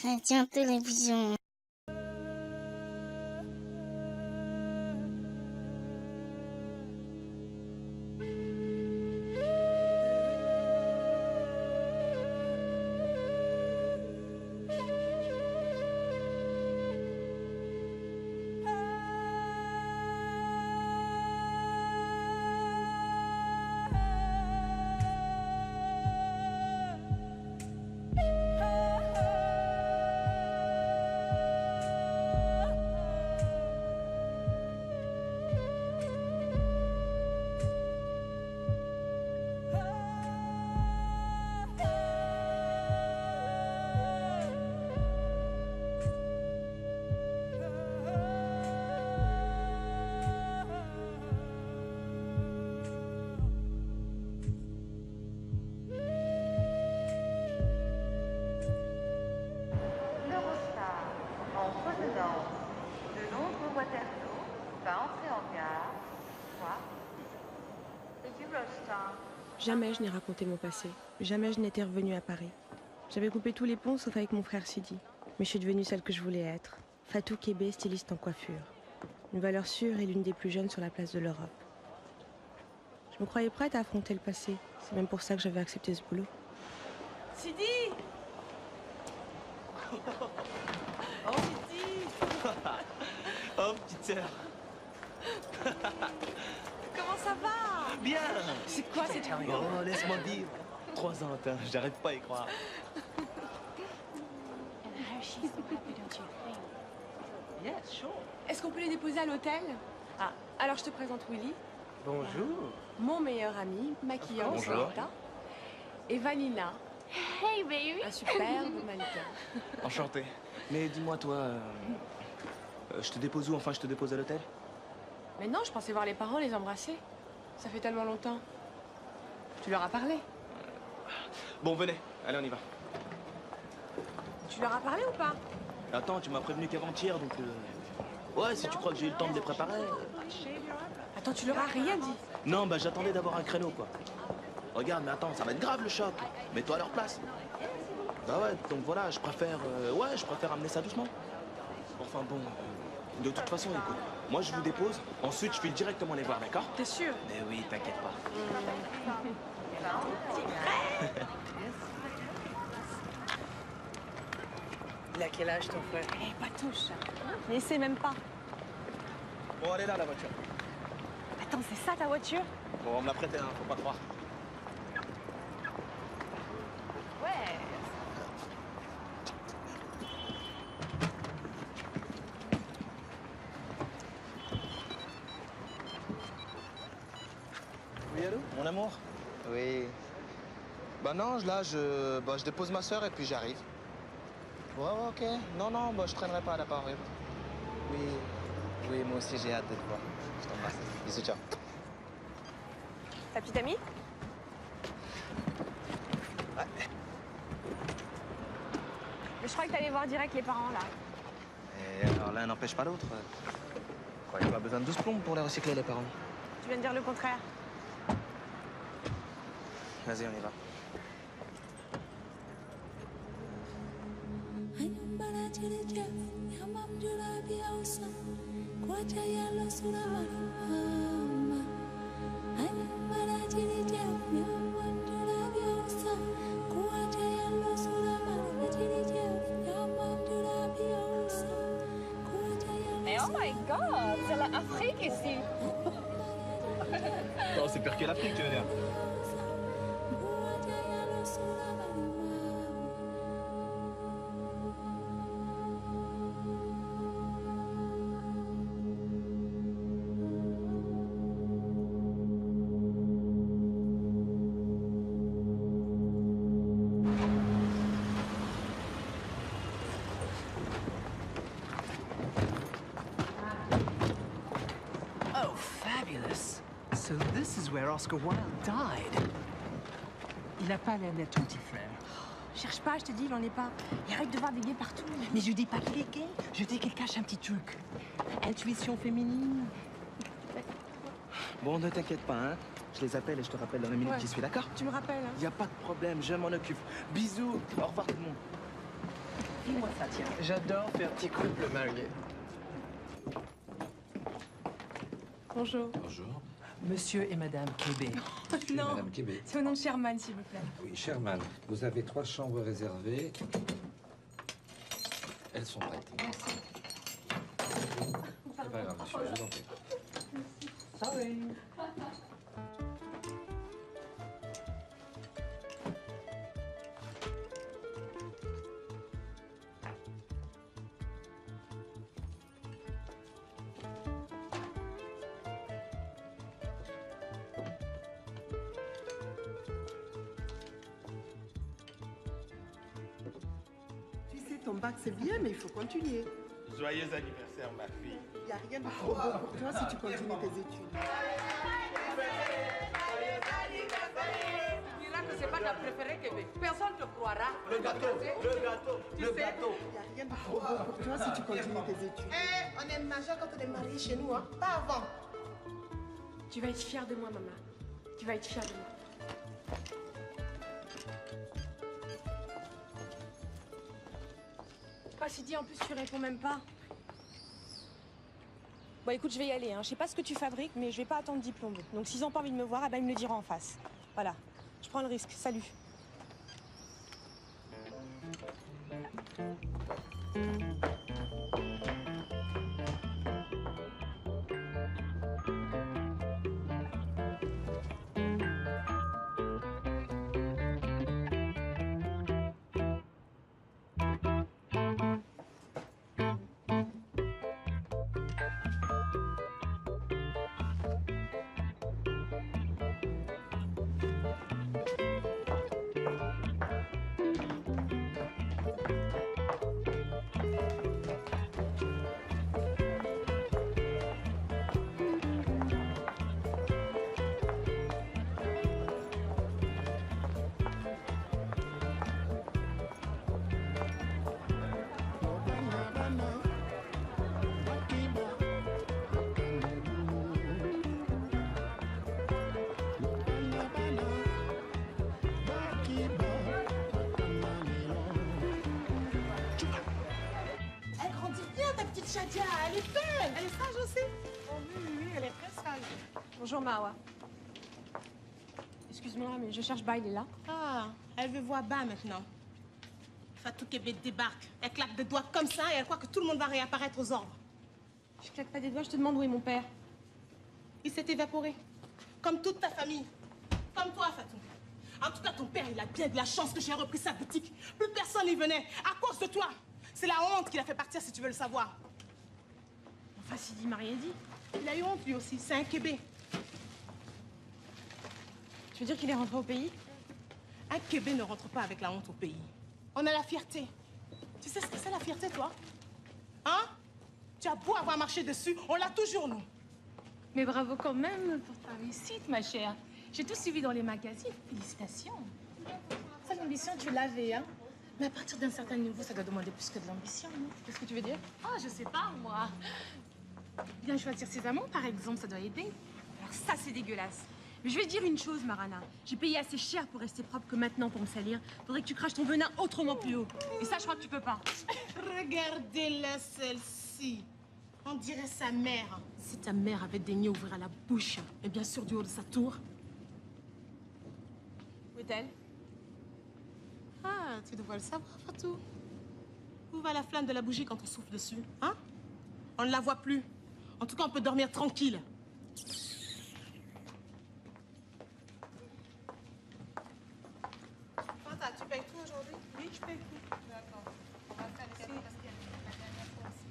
Radio télévision. Jamais je n'ai raconté mon passé. Jamais je n'étais revenue à Paris. J'avais coupé tous les ponts sauf avec mon frère Sidi. Mais je suis devenue celle que je voulais être. Fatou Kébé, styliste en coiffure. Une valeur sûre et l'une des plus jeunes sur la place de l'Europe. Je me croyais prête à affronter le passé. C'est même pour ça que j'avais accepté ce boulot. Sidi! Oh, Sidi! Oh, petite sœur. Comment ça va? Bien. C'est quoi cette carrière? Oh, laisse-moi vivre. 3 ans, j'arrive pas à y croire. Yes, sure. Est-ce qu'on peut les déposer à l'hôtel? Ah, alors je te présente Willy. Bonjour. Mon meilleur ami, maquilleur de Bonjour. Solita. Et Vanilla, Hey baby. un superbe mannequin. Enchanté. Mais dis-moi, toi, je te dépose où? Enfin, je te dépose à l'hôtel? Mais non, je pensais voir les parents les embrasser. Ça fait tellement longtemps. Tu leur as parlé? Bon, venez. Allez, on y va. Tu leur as parlé ou pas? Attends, tu m'as prévenu qu'avant-hier, donc... Ouais, si tu crois que j'ai eu le temps de les préparer... Attends, tu leur as rien dit? Non, bah j'attendais d'avoir un créneau, quoi. Regarde, mais attends, ça va être grave le choc. Mets-toi à leur place. Bah ouais, donc voilà, je préfère... ouais, je préfère amener ça doucement. Enfin bon, de toute façon, écoute, moi je vous dépose, ensuite je file directement les voir, d'accord? T'es sûr? Mais oui, t'inquiète pas. Il a quel âge ton frère? Eh, pas touche. N'essaie même pas. Bon, elle est là, la voiture. Attends, c'est ça ta voiture? Bon, on me l'a prêté, hein, faut pas croire. Ouais. Oui, allô? Mon amour? Oui. Bah non, là, je dépose ma soeur et puis j'arrive. Ouais, ok. Non, non, bah, je traînerai pas à la parure. Oui, oui, moi aussi, j'ai hâte de te voir. Je t'embrasse. Bisous, ciao. Ta petite amie? Ouais. Mais je crois que t'allais voir direct les parents, là. Et alors, l'un n'empêche pas l'autre. Quoi, il n'y a pas besoin de 12 plombes pour les recycler, les parents. Tu viens de dire le contraire. Vas-y, on y va. Mais oh my god, c'est l'Afrique ici! Non, c'est pire que l'Afrique, tu veux dire. Oh, fabulous. So this is where Oscar Wilde died. Il n'a pas l'air d'être ton petit frère. Cherche pas, je te dis, il en est pas. Il arrête de voir des gays partout. Mais je dis pas qu'il est gay, je dis qu'il cache un petit truc. Intuition féminine. Bon, ne t'inquiète pas, hein. Je les appelle et je te rappelle dans la minute Ouais. qui suit, d'accord? Tu me rappelles, hein? Y a pas de problème, je m'en occupe. Bisous, au revoir tout le monde. Dis-moi ça, tiens. J'adore faire petit couple marié. Bonjour. Bonjour. Monsieur et Madame Kébé. Non, Madame Québec. c'est au nom de Sherman, s'il vous plaît. Oui, Sherman, vous avez 3 chambres réservées. Elles sont prêtes. Merci. C'est pas grave, monsieur, je vous en prie. Tu sais, ton bac c'est bien, mais il faut continuer. Joyeux anniversaire, ma fille. Il n'y a rien de trop beau pour toi si tu continues tes études. Tu diras que c'est pas ta préférée, Québec. Personne ne te croira. Le gâteau, le gâteau, le gâteau. Il n'y a rien de trop beau pour toi si tu continues tes études. On est majeur quand on est marié chez nous, hein. Pas avant. Tu vas être fière de moi, maman. Tu vas être fière de moi. Ah, Sidi, en plus, tu réponds même pas. Bon, écoute, je vais y aller. Hein. Je sais pas ce que tu fabriques, mais je vais pas attendre diplôme. Donc, s'ils ont pas envie de me voir, eh ben, ils me le diront en face. Voilà. Je prends le risque. Salut. Elle grandit bien, ta petite Shadia. Elle est belle. Elle est sage aussi. Oh, oui, elle est très sage. Bonjour, Mawa. Excuse-moi, mais je cherche Bail, est là. Ah, elle veut voir bas maintenant. Fatou Kébé débarque. Elle claque des doigts comme ça et elle croit que tout le monde va réapparaître aux ordres. Je claque pas des doigts, je te demande où est mon père. Il s'est évaporé. Comme toute ta famille. Comme toi, Fatou. En tout cas, ton père, il a bien de la chance que j'ai repris sa boutique. Plus personne n'y venait. À cause de toi. C'est la honte qui l'a fait partir, si tu veux le savoir. Enfin, Sidi m'a rien dit. Il a eu honte, lui aussi. C'est un Kébé. Tu veux dire qu'il est rentré au pays? Un Kébé ne rentre pas avec la honte au pays. On a la fierté. Tu sais ce que c'est la fierté, toi? Hein? Tu as beau avoir marché dessus, on l'a toujours, nous. Mais bravo quand même pour ta réussite, ma chère. J'ai tout suivi dans les magazines. Félicitations. Ça, l'ambition, tu l'avais, hein? Mais à partir d'un certain niveau, ça doit demander plus que de l'ambition, non? Qu'est-ce que tu veux dire? Ah, je sais pas, moi. Bien choisir ses amants, par exemple, ça doit aider. Alors ça, c'est dégueulasse. Mais je vais te dire une chose, Marana. J'ai payé assez cher pour rester propre que maintenant pour me salir. Faudrait que tu craches ton venin autrement plus haut. Et ça, je crois que tu peux pas. Regardez-la, celle-ci. On dirait sa mère. Si ta mère avait daigné ouvrir la bouche, et bien sûr du haut de sa tour. Où est-elle? Ah, tu devrais le savoir, Fatou. Où va la flamme de la bougie quand on souffle dessus, hein? On ne la voit plus. En tout cas, on peut dormir tranquille. Fanta, tu payes tout aujourd'hui? Oui, je paye tout. D'accord. On va faire les cadeaux parce qu'il y a la dernière fois aussi.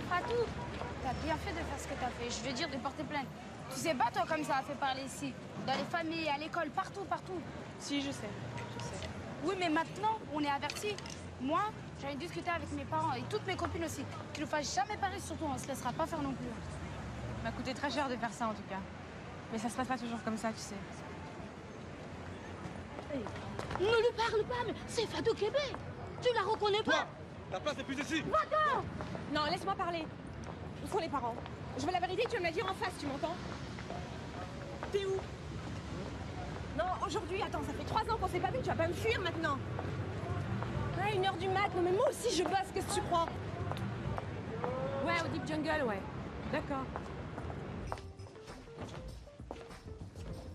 Fatou, t'as bien fait de faire ce que t'as fait. Je veux dire de porter plainte. Tu sais pas, toi, comme ça a fait parler ici. Dans les familles, à l'école, partout, partout. Si, je sais. Oui, mais maintenant, on est avertis. Moi, j'en ai discuté avec mes parents et toutes mes copines aussi. Tu ne fasses jamais pareil, surtout, on se laissera pas faire non plus. Ça m'a coûté très cher de faire ça, en tout cas. Mais ça se passe pas toujours comme ça, tu sais. Ne lui parle pas, mais c'est Fatou Kébé. Tu la reconnais pas? Ta place est plus ici. Non, laisse-moi parler. Où sont les parents? Je veux la vérité, tu vas me la dire en face, tu m'entends? T'es où? aujourd'hui, attends, ça fait 3 ans qu'on s'est pas vu, tu vas pas me fuir maintenant. Ouais, 1h du mat, non mais moi aussi je bosse, qu'est-ce que tu crois? Ouais, au Deep Jungle, ouais. D'accord.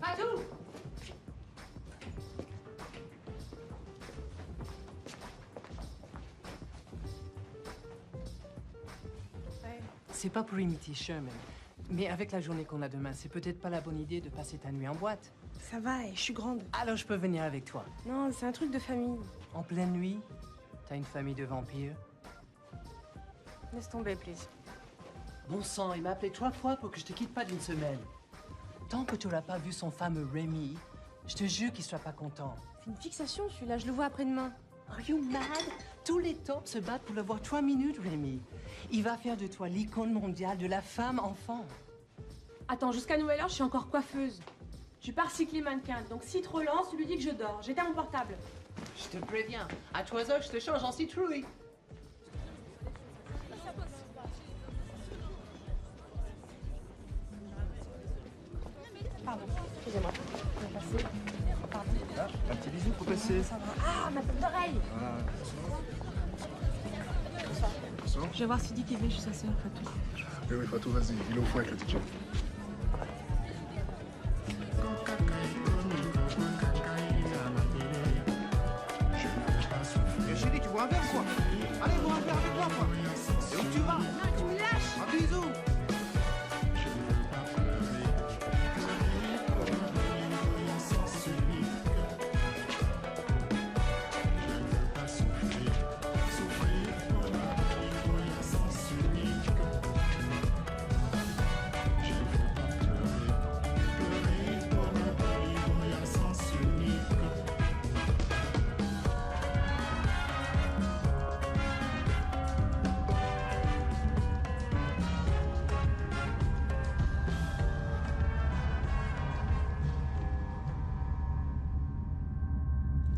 Fatou! C'est pas pour imiter Sherman, mais avec la journée qu'on a demain, c'est peut-être pas la bonne idée de passer ta nuit en boîte. Ça va, je suis grande. Alors je peux venir avec toi. Non, c'est un truc de famille. En pleine nuit, t'as une famille de vampires. Laisse tomber, please. Bon sang, il m'a appelé 3 fois pour que je te quitte pas d'une semaine. Tant que tu n'auras pas vu son fameux Rémi, je te jure qu'il sera pas content. C'est une fixation, celui-là, je le vois après-demain. Are you mad? Tous les tops se battent pour le voir 3 minutes, Rémi. Il va faire de toi l'icône mondiale de la femme enfant. Attends, jusqu'à nouvelle heure, je suis encore coiffeuse. Je suis pas recyclée mannequin, donc si te relance, tu lui dis que je dors. J'éteins mon portable. Je te préviens, à 3 heures, je te change en citrouille. Pardon, excusez-moi. Pardon. Un petit bisou pour passer. Ça va. Ah, ma boucle d'oreille. Je vais voir Sidi qui est chez sa sœur, Fatou. Oui, Fatou, vas-y, il est au fond avec le DJ. Chérie, tu bois un verre quoi? Allez, bois un verre avec moi quoi. Et où tu vas? Non, tu me lâches. Un bisou.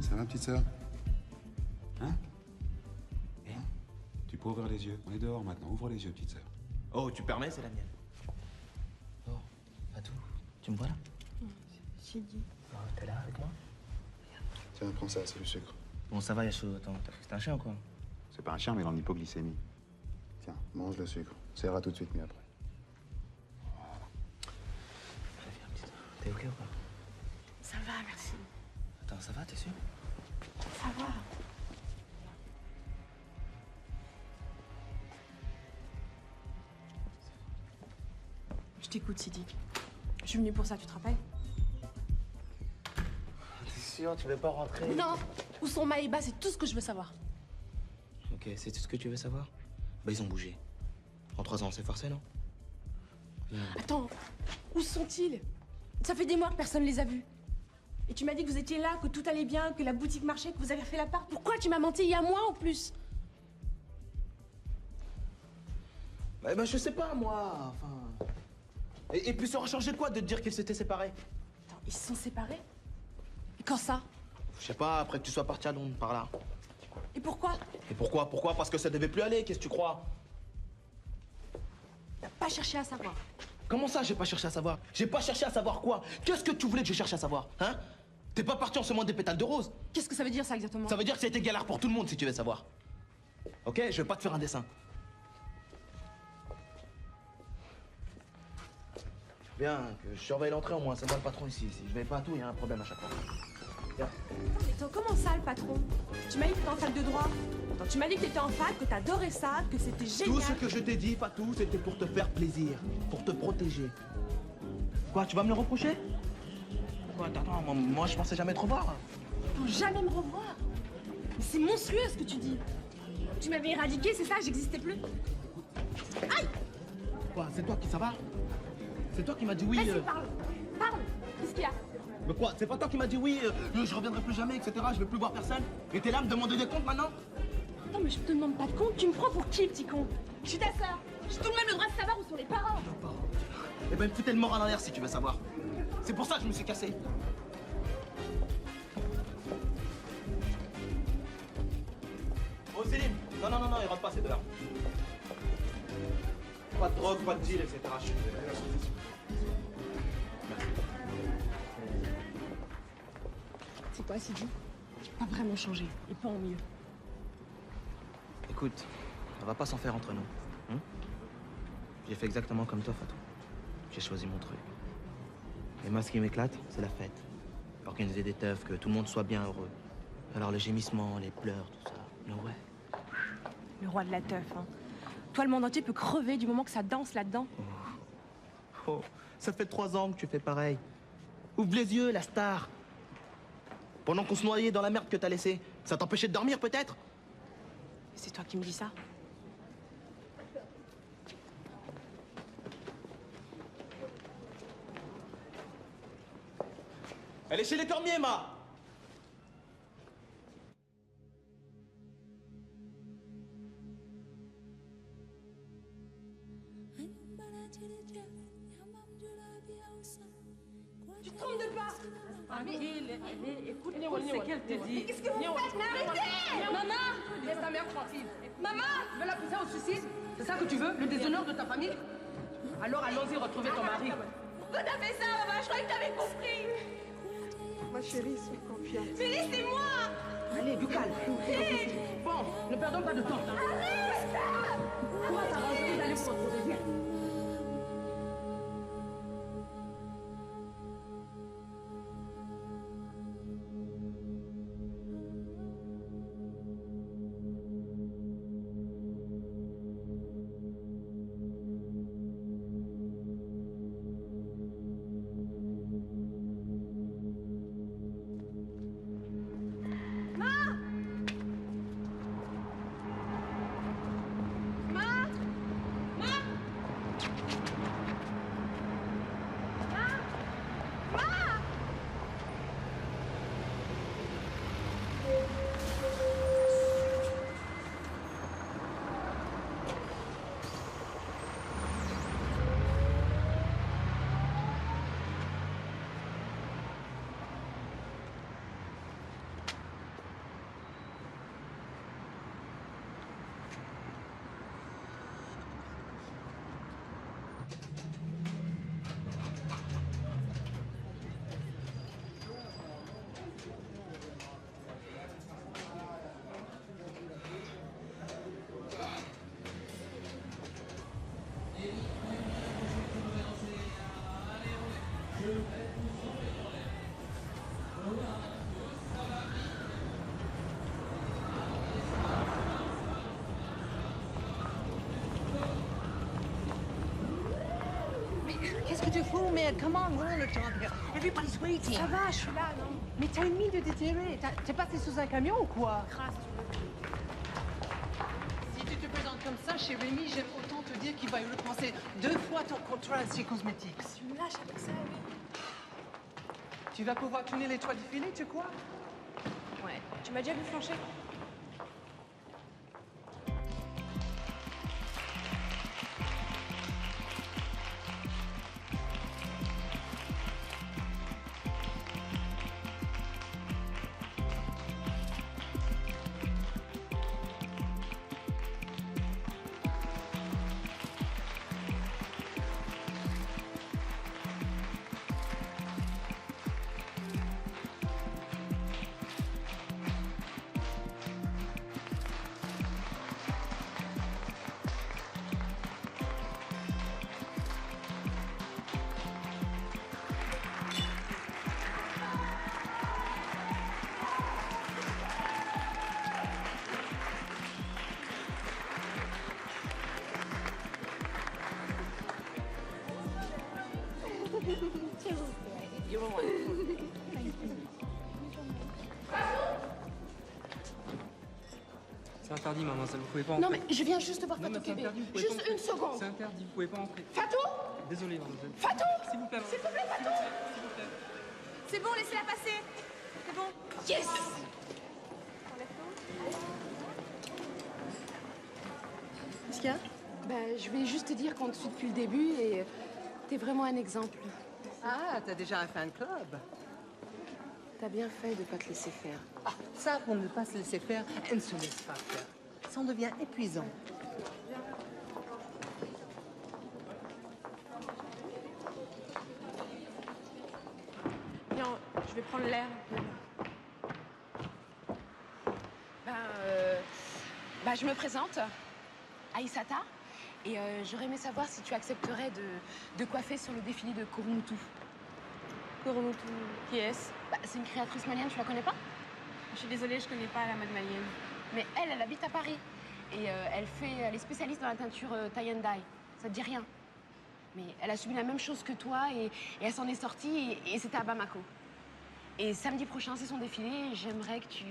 Ça va, petite sœur? Hein? Tu peux ouvrir les yeux. On est dehors maintenant. Ouvre les yeux, petite sœur. Oh, tu permets, c'est la mienne. Oh, Fatou, tu me vois là? Sidi. Oh, t'es là avec moi? Tiens, prends ça, c'est du sucre. Bon, ça va, Yachou. Attends, t'as cru que c'était un chien ou quoi? C'est pas un chien, mais il est en hypoglycémie. Tiens, mange le sucre. Ça ira tout de suite mieux après. Allez, viens, petite. T'es ok ou pas? Ça va, merci. Attends, ça va, t'es sûr? Ça va. Je t'écoute, Sidi. Je suis venue pour ça, tu te rappelles? T'es sûr, tu veux pas rentrer? Non! Où sont Maëba, c'est tout ce que je veux savoir. Ok, c'est tout ce que tu veux savoir? Bah, ils ont bougé. En 3 ans, c'est forcé, non? Viens. Attends, où sont-ils? Ça fait des mois que personne les a vus. Et tu m'as dit que vous étiez là, que tout allait bien, que la boutique marchait, que vous avez fait la part. Pourquoi tu m'as menti il y a un mois en plus? Bah, je sais pas, moi. Enfin. Et puis, ça aurait changé quoi de te dire qu'ils s'étaient séparés? Attends, ils se sont séparés? Et quand ça? Je sais pas, après que tu sois parti à Londres, par là. Et pourquoi? Et pourquoi? Pourquoi? Parce que ça devait plus aller, qu'est-ce que tu crois? T'as pas cherché à savoir. Comment ça, j'ai pas cherché à savoir? J'ai pas cherché à savoir quoi? Qu'est-ce que tu voulais que je cherche à savoir? Hein? T'es pas parti en semant des pétales de rose? Qu'est-ce que ça veut dire ça exactement? Ça veut dire que ça a été galère pour tout le monde, si tu veux savoir. Ok? Je vais pas te faire un dessin. Viens, que je surveille l'entrée au moins, c'est moi le patron ici. Si je vais pas à tout, il y a un problème à chaque fois. Viens. Mais attends, comment ça, le patron? Tu m'as dit que t'étais en fac de droit. Attends, tu m'as dit que t'étais en fac, que t'adorais ça, que c'était génial. Tout ce que je t'ai dit, Fatou, c'était pour te faire plaisir, pour te protéger. Quoi, tu vas me le reprocher? Quoi, attends, moi je pensais jamais te revoir. Pour jamais me revoir. Mais c'est monstrueux ce que tu dis. Tu m'avais éradiqué, c'est ça, j'existais plus. Aïe! Quoi, c'est toi qui ça va? C'est toi qui m'as dit oui. Vas-y, parle. Parle. Qu'est-ce qu'il y a? Mais quoi, c'est pas toi qui m'as dit oui, je reviendrai plus jamais, etc. Je veux plus voir personne. Et t'es là à me demander des comptes maintenant? Non, mais je te demande pas de compte, tu me prends pour qui, petit con? Je suis ta sœur. J'ai tout de même le droit de savoir où sont les parents. Eh ben, me foutais le mort à l'envers si tu veux savoir. C'est pour ça que je me suis cassé. Oh, Céline! Non, non, non, non, il rentre pas, c'est dehors. Pas de drogue, pas de deal, etc. Je suis désolé. Merci. C'est quoi, Sidi? Pas vraiment changé, et pas en mieux. Écoute, on va pas s'en faire entre nous. Hein? J'ai fait exactement comme toi, Fatou. J'ai choisi mon truc. Et moi, ce qui m'éclate, c'est la fête. Organiser des teufs, que tout le monde soit bien heureux. Alors les gémissements, les pleurs, tout ça. No way. Le roi de la teuf, hein. Toi, le monde entier peut crever du moment que ça danse là-dedans. Oh, ça fait 3 ans que tu fais pareil. Ouvre les yeux, la star. Pendant qu'on se noyait dans la merde que t'as laissée, ça t'empêchait de dormir peut-être? C'est toi qui me dis ça? Elle est chez les cormiers, ma! Tu te trompes de pas! Écoute ce qu'elle te dit. Qu'est-ce que vous faites? Mais arrêtez! Maman, laisse ta mère tranquille. Maman, tu veux la pousser au suicide? C'est ça que tu veux? Le déshonneur de ta famille? Alors allons-y retrouver ton mari. Pourquoi t'as fait ça, maman? Je croyais que t'avais compris. Ma chérie, sois confiante. Mais laissez-moi! Allez, du calme. Bon, ne perdons pas de temps. Arrête! On va s'arranger d'aller vous retrouver. Viens. Qu'est-ce que tu fous, merde? Come on, we're on the top here. Everybody's waiting. Ça va, je suis là, non? Mais t'as une mine de déterré. T'es passé sous un camion ou quoi? Grâce, Si tu te présentes comme ça chez Rémi, j'aime autant te dire qu'il va y repenser 2 fois ton contrat chez Cosmetics. tu me lâches avec ça, oui. Tu vas pouvoir tourner les toits du filet, tu crois? Ouais. Tu m'as déjà vu flancher? C'est interdit, mademoiselle, vous pouvez pas Non, entrer. mais je viens juste de voir Non, mais Fatou c'est Kébé. interdit, vous pouvez pas Juste entrer. une seconde. C'est interdit, vous pouvez pas entrer. Fatou? Désolé, mademoiselle. Fatou? S'il vous plaît, S'il vous plaît, Fatou? C'est bon, laissez-la passer. C'est bon. Yes! Qu'est-ce qu'il y a? Ben, je voulais juste te dire qu'on te suit depuis le début et t'es vraiment un exemple. Ah, t'as déjà un fan club. T'as bien fait de pas te laisser faire. Ah, ça, pour ne pas se laisser faire, elle ne se laisse pas faire. Ça en devient épuisant. Viens, je vais prendre l'air. Bah, je me présente, Aïssata, et j'aurais aimé savoir si tu accepterais de coiffer sur le défilé de Kurumutu. Kurumutu, qui est-ce? Bah, c'est une créatrice malienne, tu la connais pas? Je suis désolée, je connais pas la mode malienne. Mais elle habite à Paris. Et elle est spécialiste dans la teinture tie and dye. Ça te dit rien? Mais elle a subi la même chose que toi et elle s'en est sortie et c'était à Bamako. Et samedi prochain, c'est son défilé et j'aimerais que tu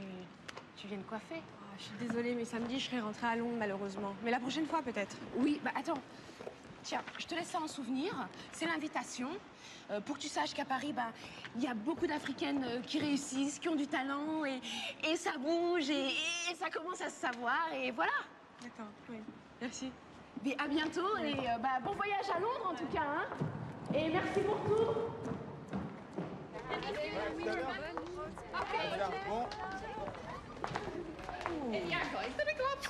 viennes coiffer. Oh, je suis désolée, mais samedi, je serai rentrée à Londres, malheureusement. Mais la prochaine fois, peut-être. Oui, bah attends. Tiens, je te laisse ça en souvenir. C'est l'invitation. Pour que tu saches qu'à Paris, bah, il y a beaucoup d'Africaines qui réussissent, qui ont du talent et ça bouge et ça commence à se savoir et voilà. D'accord, oui. Merci. Mais à bientôt et bah, bon voyage à Londres en tout cas. Hein. Et merci pour tout. Bon.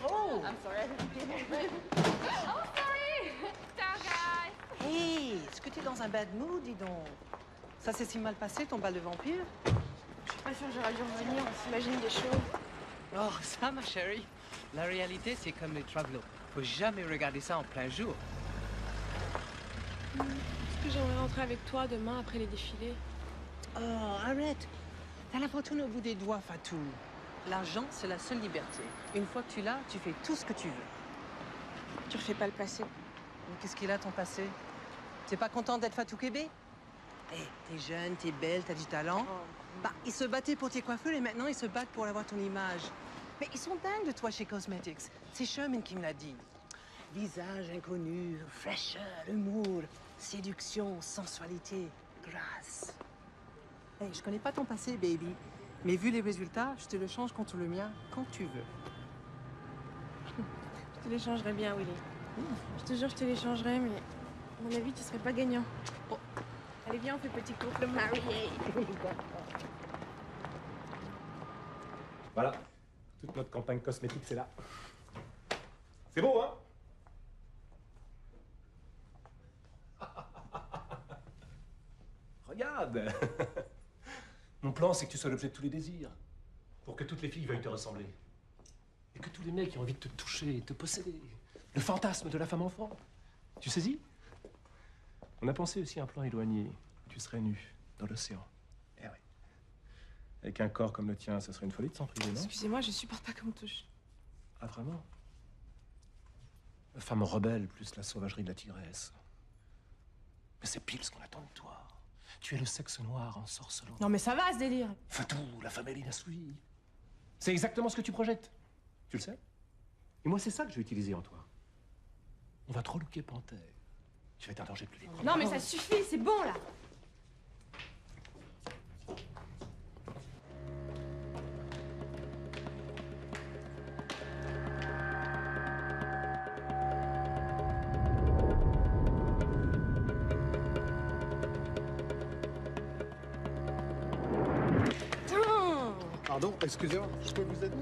Oh! I'm sorry. Oh, sorry! Ciao, guys! Hey, est-ce que t'es dans un bad mood, dis donc? Ça s'est si mal passé, ton bal de vampire? Je suis pas sûre que j'aurais dû revenir, on s'imagine des choses. Oh, ça, ma chérie. La réalité, c'est comme les travelots. Faut jamais regarder ça en plein jour. Est-ce que j'aimerais rentrer avec toi demain après les défilés? Oh, arrête. T'as la fortune au bout des doigts, Fatou. L'argent, c'est la seule liberté. Une fois que tu l'as, tu fais tout ce que tu veux. Tu refais pas le passé. Mais qu'est-ce qu'il a, ton passé? T'es pas content d'être Fatou Kébé? Eh, t'es jeune, t'es belle, t'as du talent. Bah, ils se battaient pour tes coiffures et maintenant ils se battent pour avoir ton image. Mais ils sont dingues de toi chez Cosmetics. C'est Sherman qui me l'a dit. Visage inconnu, fraîcheur, humour, séduction, sensualité, grâce. Hey, je connais pas ton passé, baby. Mais vu les résultats, je te le change contre le mien quand tu veux. Je te l'échangerai bien, Willy. Je te jure, je te l'échangerai, mais à mon avis, tu serais pas gagnant. Oh. Allez, viens, on fait petit couple marié. Voilà. Toute notre campagne cosmétique, c'est là. C'est beau, hein? Regarde. Mon plan, c'est que tu sois l'objet de tous les désirs. Pour que toutes les filles veuillent te ressembler. Et que tous les mecs aient envie de te toucher, de te posséder. Le fantasme de la femme enfant. Tu saisis? On a pensé aussi à un plan éloigné. Tu serais nu, dans l'océan. Eh oui. Avec un corps comme le tien, ça serait une folie de s'en priver, non? Excusez-moi, je supporte pas qu'on me touche. Ah, vraiment? La femme rebelle plus la sauvagerie de la tigresse. Mais c'est pile ce qu'on attend de toi. Tu es le sexe noir en sorcelot. Non mais ça va, ce délire. Fatou, la femelle inassouvie. C'est exactement ce que tu projettes. Tu le sais? Et moi, c'est ça que je vais utiliser en toi. On va trop looker panthère. Tu vas être un danger plus vite. Non mais ça suffit, c'est bon là. Pardon, excusez-moi, je peux vous aider?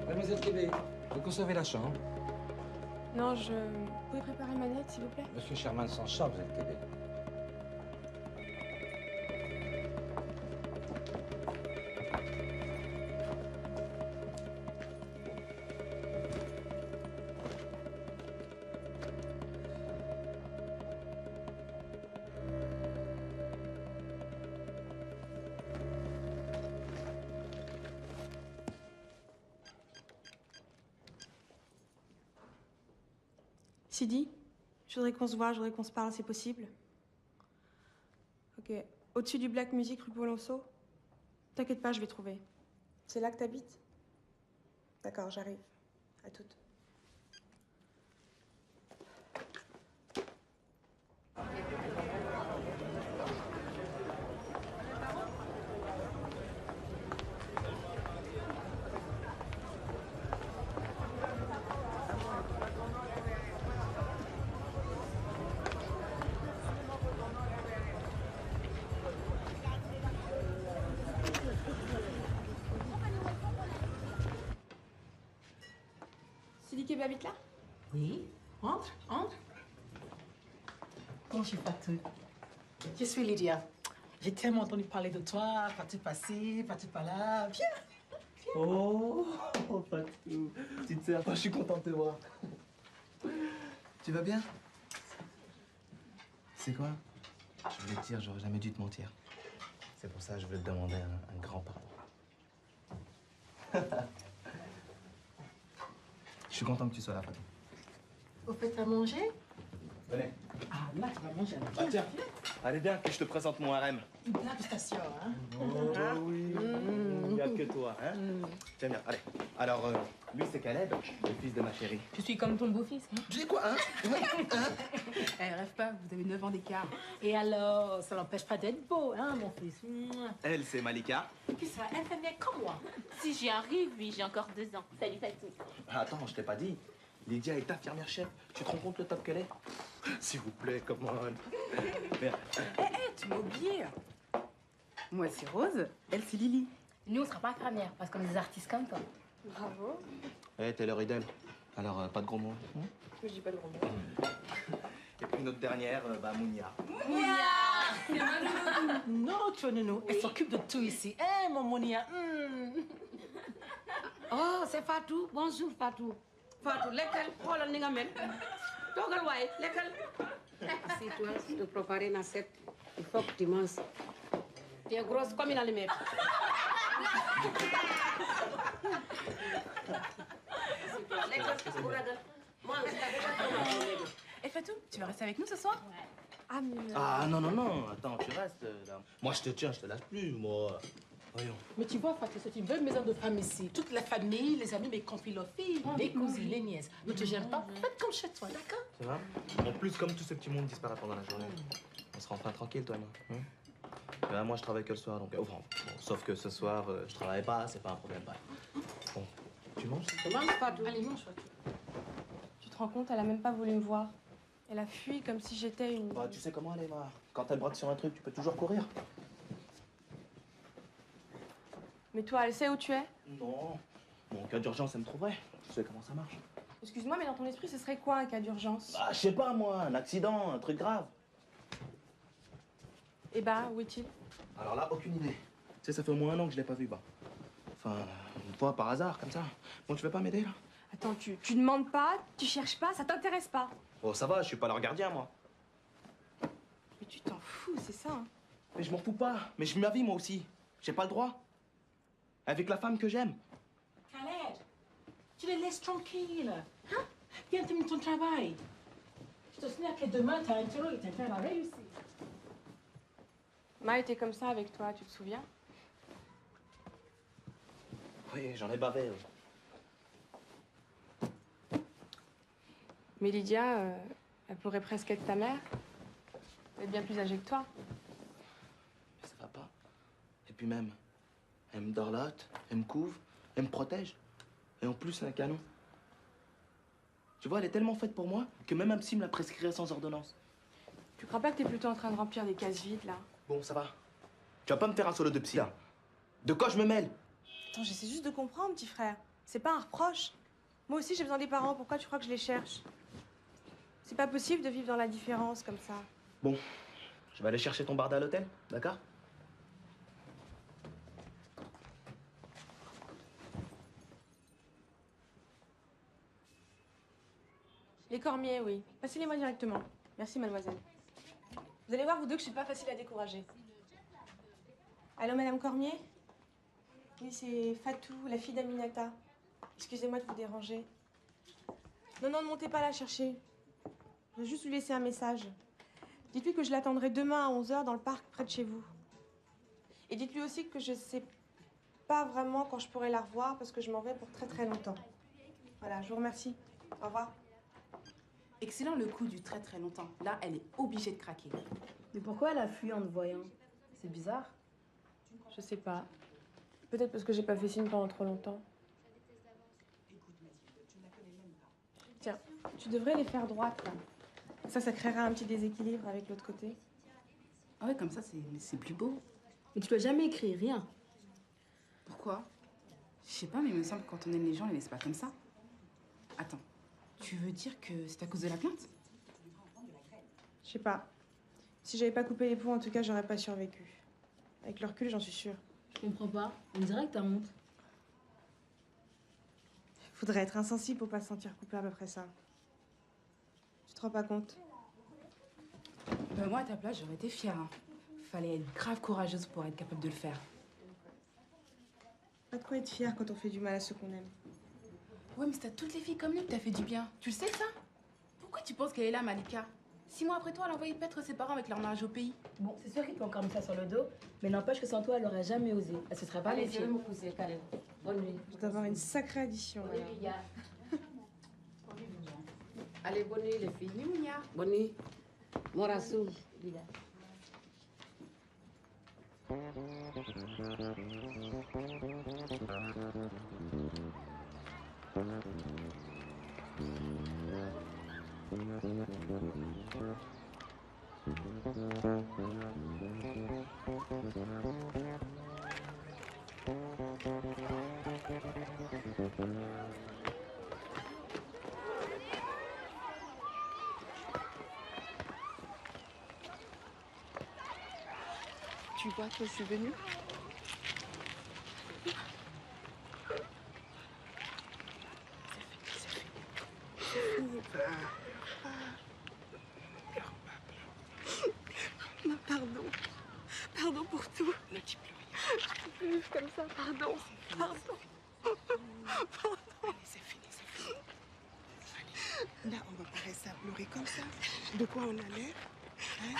Mademoiselle Kébé, vous conservez la chambre. Non, Vous pouvez préparer ma note, s'il vous plaît? Monsieur Sherman s'en charge, vous êtes Kébé. Sidi, je voudrais qu'on se voit, je voudrais qu'on se parle, c'est possible? Ok. Au-dessus du Black Music rue Polonceau? T'inquiète pas, je vais trouver. C'est là que t'habites? D'accord, j'arrive. À toute. Sidi Kébé habite là? Oui, entre, entre. Bonjour Fatou. Je suis Lydia. J'ai tellement entendu parler de toi, Fatou passé, Fatou pas là. Viens. Oh, Fatou. Petite sœur, je suis content de te voir. Tu vas bien? C'est quoi? Je voulais te dire, j'aurais jamais dû te mentir. C'est pour ça que je voulais te demander un grand pardon. Je suis content que tu sois là, Fatou. Vous faites à manger? Venez. Ah, là, tu vas manger avec Ah, tiens. Allez, viens, que je te présente mon harem. une dégustation, hein? Oh, oui. Il n'y a que toi, hein? Tiens bien, allez. Alors, lui, c'est Caleb, le fils de ma chérie. Je suis comme ton beau-fils. Hein? Tu dis quoi, hein? Rêve pas, vous avez 9 ans d'écart. Et alors, ça n'empêche pas d'être beau, hein, mon fils? Elle, c'est Malika. Qui sera infirmière comme moi? Si j'y arrive, oui, j'ai encore 2 ans. Salut Fatou. Attends, je t'ai pas dit. Lydia est infirmière chef. Tu te rends compte le top qu'elle est? S'il vous plaît, comment... Merde. Tu m'as oublié. Moi, c'est Rose. Elle, c'est Lily. Nous, on sera pas infirmières, parce qu'on est des artistes comme toi. Bravo. Eh, t'es leur idole. Alors, pas de gros mots. Je dis pas de gros mots. Et puis notre dernière, Mounia. Non, tu vois, Nounou, elle s'occupe de tout ici. Hein, mon Monia? Oh, c'est Fatou. Bonjour, Fatou. Fatou, lekkal, xoolal ni nga mel. Toogal waaye, lekkal. Assieds-toi, je te préparer une assiette. Il faut que tu manges. Tu es grosse comme une allumette. Et Fatou, tu vas rester avec nous ce soir? Ah, mais... Ah, non, non, non. Attends, tu restes là. Moi, je te tiens, je te lâche plus, moi. Voyons. Mais tu vois, Fatou, c'est une belle maison de femme ici. Toute la famille, les amis, mes compris leurs filles, les cousines, les nièces. Ne te gêne pas, faites comme chez toi, d'accord? Ça va? En plus, comme tout ce petit monde disparaît pendant la journée, on sera enfin tranquille, toi et moi. Moi, je travaille que le soir, donc... bon, sauf que ce soir, je travaille pas, c'est pas un problème. Bon, tu manges? Mange, Fatou. Allez, mange, Fatou. Tu te rends compte, elle a même pas voulu me voir. Elle a fui comme si j'étais une... Bah, tu sais comment elle est, ma. Quand elle braque sur un truc, tu peux toujours courir. Mais toi, elle sait où tu es? Non. Bon, en cas d'urgence, elle me trouverait. Tu sais comment ça marche. Excuse-moi, mais dans ton esprit, ce serait quoi un cas d'urgence? Bah, je sais pas, moi, un accident, un truc grave. Eh bah, où est-il? Alors là, aucune idée. Tu sais, ça fait au moins 1 an que je l'ai pas vu, bah. Enfin, une fois par hasard, comme ça. Bon, tu veux pas m'aider, là? Attends, tu demandes pas, tu cherches pas, ça t'intéresse pas. Oh, ça va, je suis pas leur gardien, moi. Mais tu t'en fous, c'est ça, hein? Mais je m'en fous pas. Mais je vis ma vie, moi aussi. J'ai pas le droit. Avec la femme que j'aime. Khaled, tu les laisses tranquilles. Hein? Viens terminer ton travail. Je te signale que demain, t'as un tiro et t'as fait la réussite. Ma était comme ça avec toi, tu te souviens? Oui, j'en ai bavé. Mais Lydia, elle pourrait presque être ta mère. Elle est bien plus âgée que toi. Mais ça va pas. Et puis même, elle me dorlote, elle me couvre, elle me protège. Et en plus, c'est un canon. Tu vois, elle est tellement faite pour moi que même un psy me la prescrirait sans ordonnance. Tu crois pas que t'es plutôt en train de remplir des cases vides, là? Bon, ça va. Tu vas pas me faire un solo de psy, là. De quoi je me mêle? Attends, j'essaie juste de comprendre, petit frère. C'est pas un reproche. Moi aussi, j'ai besoin des parents. Pourquoi tu crois que je les cherche? C'est pas possible de vivre dans la différence comme ça. Bon, je vais aller chercher ton barda à l'hôtel, d'accord? Les cormiers, oui. Passez-les-moi directement. Merci, mademoiselle. Vous allez voir, vous deux, que je suis pas facile à décourager. Allô, madame Cormier? Oui, c'est Fatou, la fille d'Aminata. Excusez-moi de vous déranger. Non, non, ne montez pas la chercher. Je vais juste lui laisser un message. Dites-lui que je l'attendrai demain à 11h dans le parc près de chez vous. Et dites-lui aussi que je sais pas vraiment quand je pourrai la revoir parce que je m'en vais pour très très longtemps. Voilà, je vous remercie. Au revoir. Excellent le coup du très très longtemps. Là, elle est obligée de craquer. Mais pourquoi elle a fui en te voyant? C'est bizarre. Je sais pas. Peut-être parce que j'ai pas fait signe pendant trop longtemps. Tiens, tu devrais les faire droites, là. Ça créera un petit déséquilibre avec l'autre côté. Ah ouais, comme ça, c'est plus beau. Mais tu dois jamais écrire, rien. Pourquoi? Je sais pas, mais il me semble que quand on aime les gens, on les laisse pas comme ça. Attends, tu veux dire que c'est à cause de la plainte? Je sais pas. Si j'avais pas coupé les ponts, en tout cas, j'aurais pas survécu. Avec le recul, j'en suis sûre. Je comprends pas. On dirait que t'as honte. Faudrait être insensible pour pas se sentir coupable après ça. Tu te rends pas compte? Moi, à ta place, j'aurais été fière. Hein. Fallait être grave courageuse pour être capable de le faire. Pas de quoi être fière quand on fait du mal à ceux qu'on aime. Ouais, mais c'est à toutes les filles comme lui que t'as fait du bien. Tu le sais, ça? Pourquoi tu penses qu'elle est là, Malika? 6 mois après toi, elle a envoyé paître ses parents avec leur mariage au pays. Bon, c'est sûr qu'il peut encore mettre ça sur le dos, mais n'empêche que sans toi, elle aurait jamais osé. Elle se serait pas Allez, je méfiée. vais me coucher, Karen. Bonne nuit. Je dois avoir une sacrée addition. Bonne nuit, alors. Lydia. Allez, bonne nuit, les filles. Bonne nuit. Morassou. Lydia. Tu vois que je suis venue? C'est fini. Non, pardon. Pardon pour tout. Ne dis plus rien. Je peux plus vivre comme ça. Pardon. Pardon. Pardon. Allez, c'est fini, c'est fini. Allez. Là, on va pas rester à pleurer comme ça. De quoi on a l'air? Hein?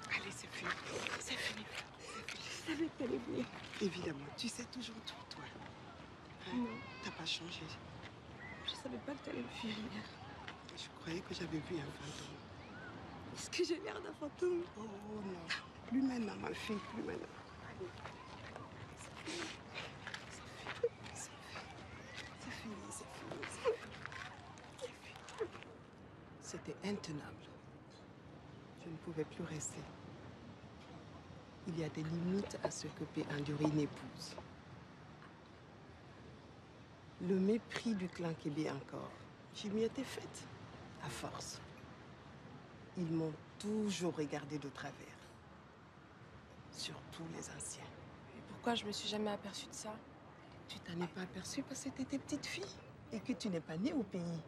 Allez, c'est fini. C'est fini. Je savais que t'allais venir. Évidemment, tu sais toujours tout, toi. Hein? Non. T'as pas changé. Je savais pas que t'allais me fuir hier. Je croyais que j'avais vu un fantôme. Est-ce que j'ai l'air d'un fantôme? Oh non. Plus maintenant, ma fille, plus maintenant. Allez. C'est fini, c'est fini. C'était intenable. Je ne pouvais plus rester. Il y a des limites à ce que peut endurer une épouse. Le mépris du clan Kébé encore. J'y m'y étais faite, à force. Ils m'ont toujours regardé de travers. Surtout les anciens. Et pourquoi je me suis jamais aperçue de ça? Tu t'en es pas aperçue parce que t'étais petite fille et que tu n'es pas née au pays.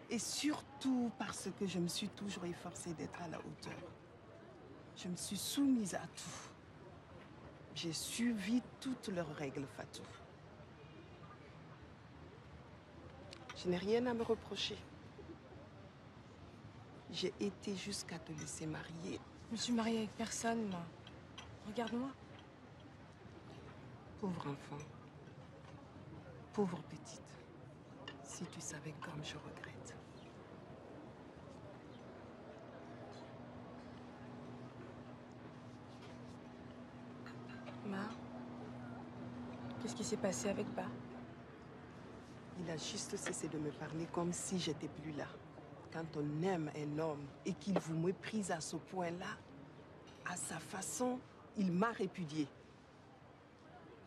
Et surtout parce que je me suis toujours efforcée d'être à la hauteur. Je me suis soumise à tout. J'ai suivi toutes leurs règles, Fatou. Je n'ai rien à me reprocher. J'ai été jusqu'à te laisser marier. Je me suis mariée avec personne, moi. Regarde-moi. Pauvre enfant. Pauvre petite. Si tu savais comme je regrette. Ma, qu'est-ce qui s'est passé avec Ba? Il a juste cessé de me parler comme si j'étais plus là. Quand on aime un homme et qu'il vous méprise à ce point-là, à sa façon, il m'a répudiée.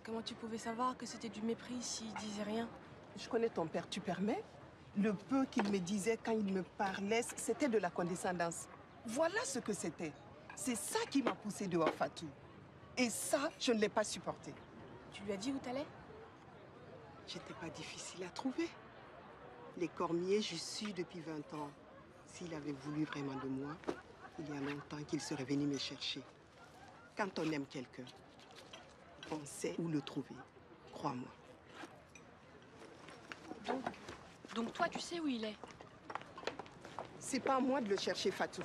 Comment tu pouvais savoir que c'était du mépris s'il disait rien? Je connais ton père, tu permets? Le peu qu'il me disait quand il me parlait, c'était de la condescendance. Voilà ce que c'était. C'est ça qui m'a poussée dehors, Fatou. Et ça, je ne l'ai pas supporté. Tu lui as dit où t'allais? J'étais pas difficile à trouver. Les Cormier, j'y suis depuis 20 ans. S'il avait voulu vraiment de moi, il y a longtemps qu'il serait venu me chercher. Quand on aime quelqu'un, on sait où le trouver. Crois-moi. Donc toi, tu sais où il est? C'est pas à moi de le chercher, Fatou.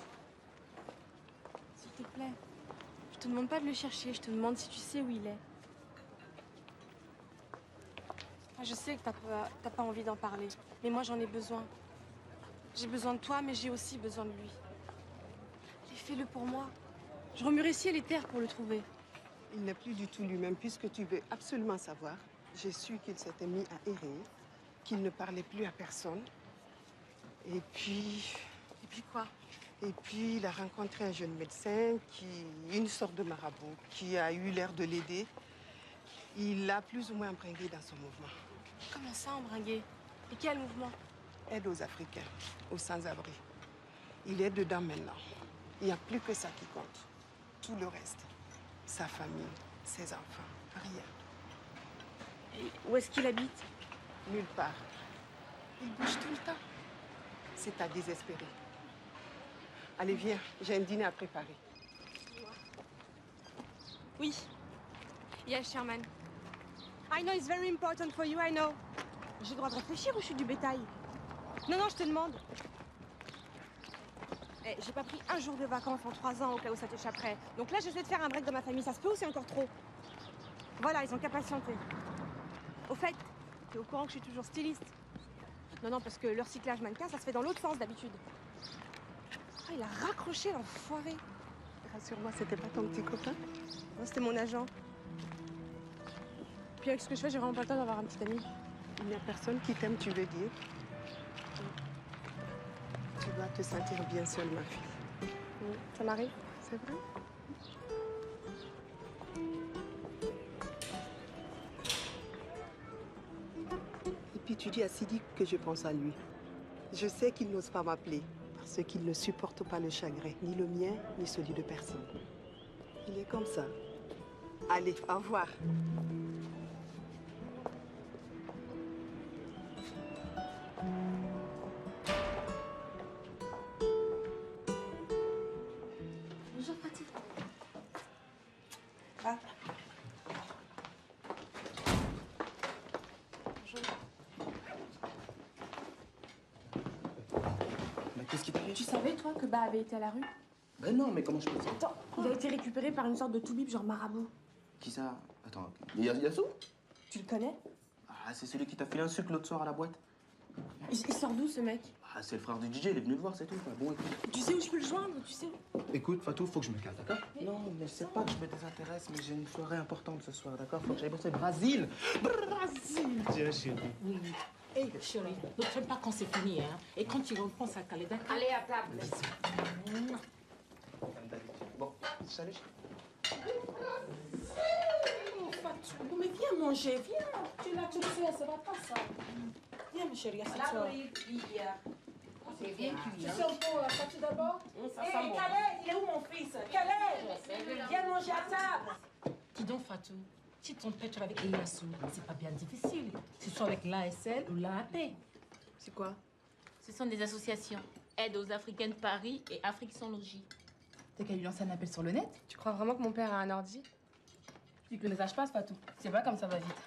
S'il te plaît. Je te demande pas de le chercher, je te demande si tu sais où il est. Ah, je sais que t'as pas envie d'en parler, mais moi j'en ai besoin. J'ai besoin de toi, mais j'ai aussi besoin de lui. Allez, fais-le pour moi. Je remuerai ciel et terre pour le trouver. Il n'est plus du tout lui-même, puisque tu veux absolument savoir. J'ai su qu'il s'était mis à errer, qu'il ne parlait plus à personne. Et puis... Et puis quoi? Et puis, il a rencontré un jeune médecin, une sorte de marabout, qui a eu l'air de l'aider. Il l'a plus ou moins embringué dans son mouvement. Comment ça, embringué? Et quel mouvement? Aide aux Africains, aux sans-abri. Il est dedans maintenant. Il n'y a plus que ça qui compte. Tout le reste, sa famille, ses enfants, rien. Et où est-ce qu'il habite? Nulle part. Il bouge tout le temps. C'est à désespérer. Allez, viens, j'ai un dîner à préparer. Oui. Yes, Sherman. I know it's very important for you, I know. J'ai le droit de réfléchir ou je suis du bétail? Non, non, je te demande. Eh, j'ai pas pris un jour de vacances en 3 ans au cas où ça t'échapperait. Donc là, j'essaie de faire un break dans ma famille. Ça se peut ou c'est encore trop? Voilà, ils ont qu'à patienter. Au fait, t'es au courant que je suis toujours styliste? Non, non, parce que le recyclage mannequin, ça se fait dans l'autre sens d'habitude. Ah, il a raccroché, l'enfoiré. Rassure-moi, c'était pas ton petit copain? Non, c'était mon agent. Puis avec ce que je fais, j'ai vraiment pas le temps d'avoir un petit ami. Il n'y a personne qui t'aime, tu veux dire? Tu dois te sentir bien seule, ma fille. Ça m'arrive. C'est vrai? Et puis tu dis à Sidi que je pense à lui. Je sais qu'il n'ose pas m'appeler parce qu'il ne supporte pas le chagrin, ni le mien, ni celui de personne. Il est comme ça. Allez, au revoir. Bonjour, Fatih. Ah. Mais qu'est-ce qui t'arrive? Tu savais, toi, que Bah avait été à la rue? Ben non, mais comment je peux dire? Attends, il a été récupéré par une sorte de toubib, genre marabout. Qui ça? Attends, Yassou? Tu le connais? Ah, c'est celui qui t'a filé un sucre l'autre soir à la boîte. Il sort d'où, ce mec? Ah, c'est le frère du DJ, il est venu le voir, c'est tout. Quoi. Bon, écoute. Tu sais où je peux le joindre, tu sais? Écoute, Fatou, faut que je me casse, d'accord? Non, mais c'est pas que je me désintéresse, mais j'ai une soirée importante ce soir, d'accord? Faut que j'aille bosser Brésil. Brésil! Tiens, chérie. Oui. Hé, chérie, ne traîne pas quand c'est fini, hein. Et quand tu rentres, pense à Calais, d'accord? Allez à table. Bon, salut. Oh, Fatou, mais viens manger, viens. Tu es là, tu le sais, ça va pas, ça. Viens, ma chérie, assieds-toi. C'est bien cuit. Tu sais un peu, Fatou d'abord? Ça Hé, sent bon. Calais, il est où mon fils? Calais, viens manger à table. Dis donc, Fatou, si ton père tu vas avec Eliassou, c'est pas bien difficile. Que ce soit avec l'ASL ou l'AAP. C'est quoi? Ce sont des associations. Aide aux Africains de Paris et Afrique sans logis. T'as qu'à lui lancer un appel sur le net? Tu crois vraiment que mon père a un ordi? Puis que le message passe, Fatou. C'est pas comme ça va vite.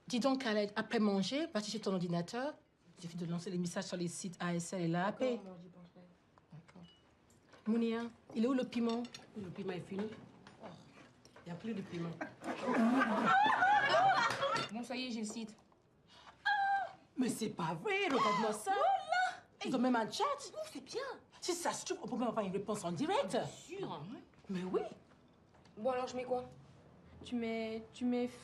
Dis donc, Khaled, après manger, va chercher ton ordinateur. Il suffit de lancer les messages sur les sites ASL et l'AAP. D'accord. Mounia, il est où le piment? Le piment est fini. Il n'y a plus de piment. Bon, ça y est, j'ai le site. Mais c'est pas vrai, regarde-moi ça. Ils ont même un chat. C'est bien. Si ça se trouve, on peut même avoir une réponse en direct. Sûr. Mais oui. Bon, alors je mets quoi? Tu mets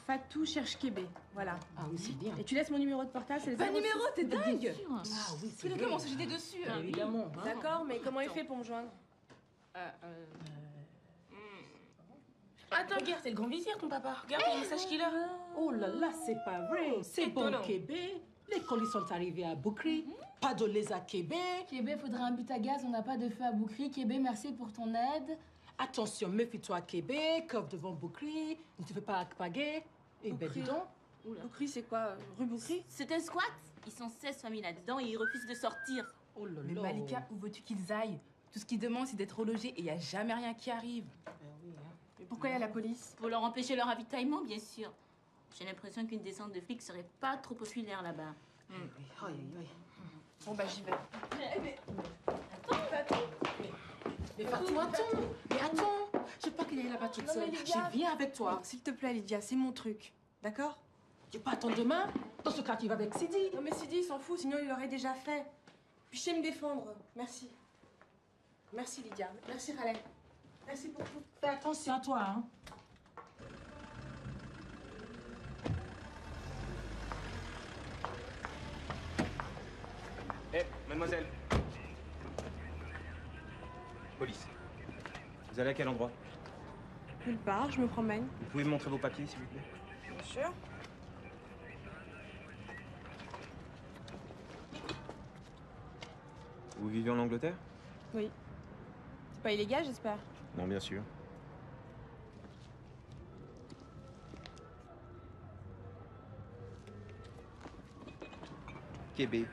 Fatou cherche Kébé. Voilà. Ah oui, c'est bien. Et tu laisses mon numéro de portable, c'est le Pas 06. numéro, t'es dingue. Ah oui, c'est Tu bien. comment se jeter dessus? Ah, évidemment. Hein. D'accord, mais comment il fait pour me joindre? Attends, regarde, c'est le grand vizir, ton papa. Regarde les messages qu'il a. Oh là là, c'est pas vrai. C'est bon, Étonnant. Kébé. Les colis sont arrivés à Boukri. Pas de lait à Kébé. Kébé, faudrait un but à gaz, on n'a pas de feu à Boukri. Kébé, merci pour ton aide. Attention, méfie-toi, Kébé. Coffre devant Boukri. Ne te fais pas akpaguer. Eh ben, dis donc. Boukri, c'est quoi? Rue Boukri? C'est un squat. Ils sont 16 familles là-dedans et ils refusent de sortir. Oh là Mais là. Malika, où veux-tu qu'ils aillent? Tout ce qu'ils demandent, c'est d'être relogés et il n'y a jamais rien qui arrive. Mais pourquoi il y a la police? Pour leur empêcher leur ravitaillement, bien sûr. J'ai l'impression qu'une descente de flics serait pas trop populaire là-bas. Bon, bah, j'y vais. Mais Fatou, attends. Mais attends. Je veux pas qu'il aille là-bas toute Non, mais seule. Lydia. Je viens avec toi. S'il te plaît, Lydia, c'est mon truc. D'accord? Tu veux pas attendre demain? Dans ce cas, tu vas avec Sidi. Non, mais Sidi, il s'en fout, sinon il l'aurait déjà fait. Puis je sais me défendre. Merci. Merci, Lydia. Merci, Khaled. Merci pour tout. Fais attention à toi, hein. Hé, mademoiselle. Police. Vous allez à quel endroit? Nulle part, je me promène. Vous pouvez me montrer vos papiers, s'il vous plaît? Bien sûr. Vous vivez en Angleterre? Oui. C'est pas illégal, j'espère. Non, bien sûr. Québec.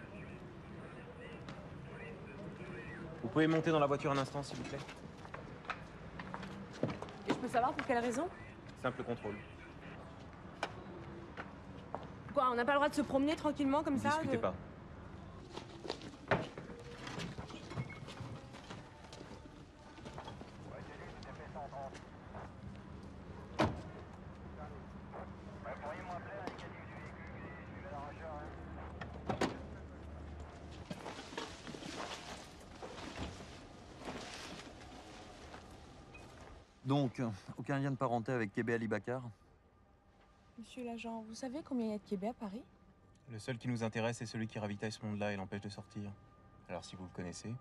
Vous pouvez monter dans la voiture un instant, s'il vous plaît? Et je peux savoir pour quelle raison? Simple contrôle. Quoi, on n'a pas le droit de se promener tranquillement comme ça? Discutez pas. Donc, aucun lien de parenté avec Kébé Ali Bakar? Monsieur l'agent, vous savez combien il y a de Québec à Paris? Le seul qui nous intéresse est celui qui ravitaille ce monde-là et l'empêche de sortir. Alors si vous le connaissez...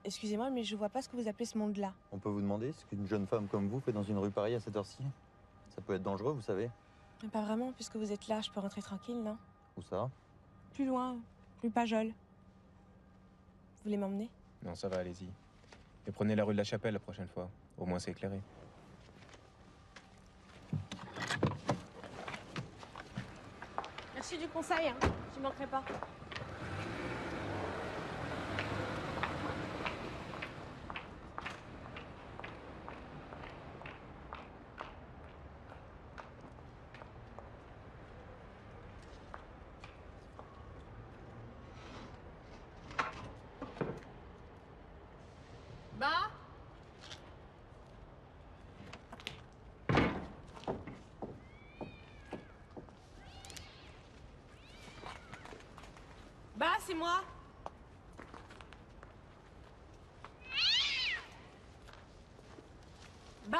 Excusez-moi, mais je vois pas ce que vous appelez ce monde-là. On peut vous demander ce qu'une jeune femme comme vous fait dans une rue Paris à cette heure-ci? Ça peut être dangereux, vous savez. Mais pas vraiment, puisque vous êtes là, je peux rentrer tranquille, non? Où ça? Plus loin, rue Pajol. Vous voulez m'emmener? Non, ça va, allez-y. Et prenez la rue de la Chapelle la prochaine fois. Au moins c'est éclairé. Merci du conseil, hein. J'y manquerai pas. Bah? Bah, c'est moi. Bah.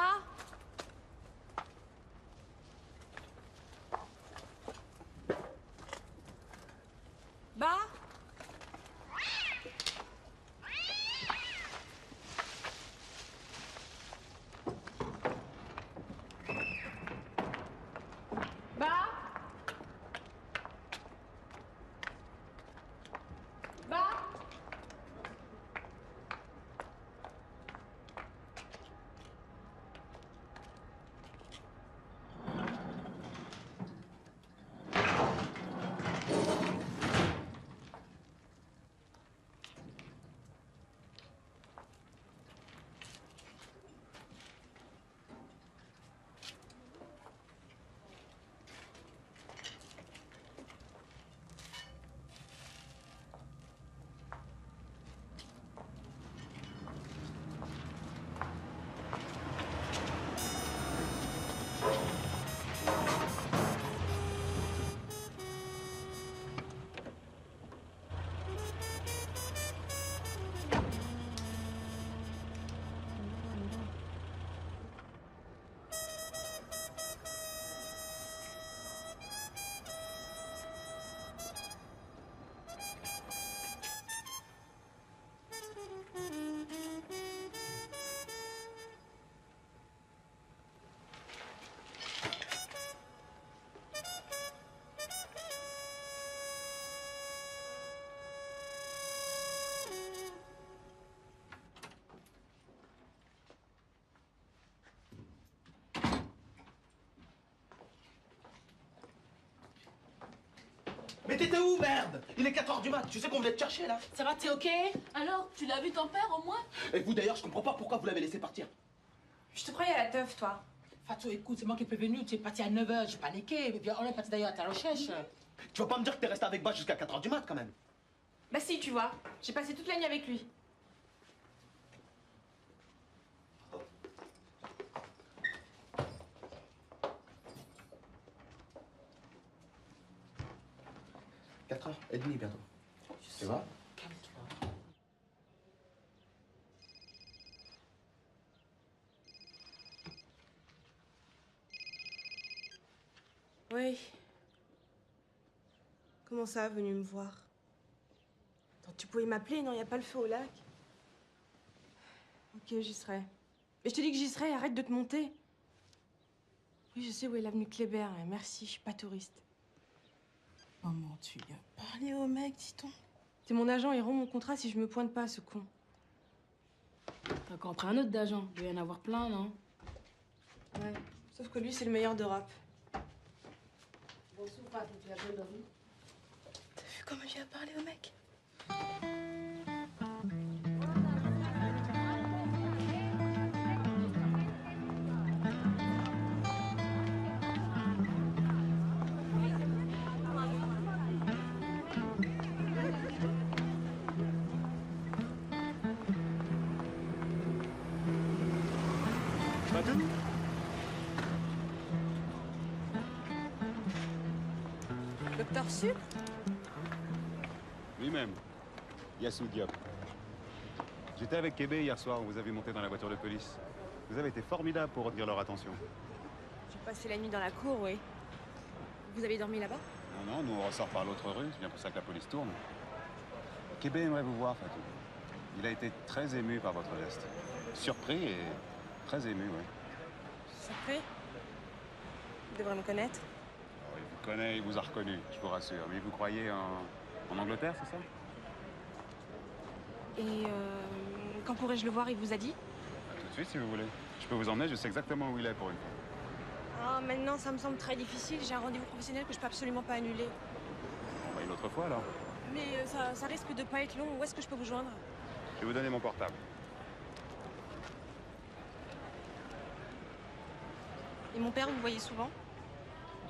Bah. Bah. Bah. Mais t'étais où, merde? Il est 4h du mat, tu sais qu'on venait te chercher, là? Ça va, t'es ok? Alors, tu l'as vu ton père, au moins? Et vous, d'ailleurs, je comprends pas pourquoi vous l'avez laissé partir. Je te croyais à la teuf, toi. Fatou, écoute, c'est moi qui es prévenu. Tu es parti à 9h, j'ai paniqué. Et puis on est parti d'ailleurs à ta recherche. Tu vas pas me dire que t'es resté avec Bas jusqu'à 4h du mat, quand même? Bah si, tu vois. J'ai passé toute la nuit avec lui. Quatre heures et demie bientôt. Tu vois? Calme-toi. Oui. Comment ça, venu me voir? Attends, tu pouvais m'appeler, non? Y a pas le feu au lac? Ok, j'y serai. Mais je te dis que j'y serai, arrête de te monter. Oui, je sais où est l'avenue Kléber. Merci, je suis pas touriste. Maman, tu lui as parlé au mec, dit-on? C'est mon agent, il rompt mon contrat si je me pointe pas, ce con. T'as encore pris un autre d'agent. Il doit y en avoir plein, non? Ouais, sauf que lui, c'est le meilleur d'Europe. Bonsoir, Fatou, tu as bien dormi? comment je viens parler au mec. Docteur Sucre? Lui-même, Yassou Diop. J'étais avec Kébé hier soir, vous avez monté dans la voiture de police. Vous avez été formidable pour retenir leur attention. J'ai passé la nuit dans la cour, oui. Vous avez dormi là-bas? Non, nous on ressort par l'autre rue, c'est bien pour ça que la police tourne. Kébé aimerait vous voir, Fatou. Il a été très ému par votre geste. Surpris et très ému, oui. Surpris? Il devrait me connaître. Il vous connaît, il vous a reconnu, je vous rassure. Mais vous croyez en Angleterre, c'est ça? Et quand pourrais-je le voir, il vous a dit? Tout de suite, si vous voulez. Je peux vous emmener, je sais exactement où il est pour une fois. Ah, maintenant, ça me semble très difficile. J'ai un rendez-vous professionnel que je peux absolument pas annuler. Bon, bah, une autre fois, alors. Mais ça risque de pas être long. Où est-ce que je peux vous joindre? Je vais vous donner mon portable. Et mon père, vous le voyez souvent?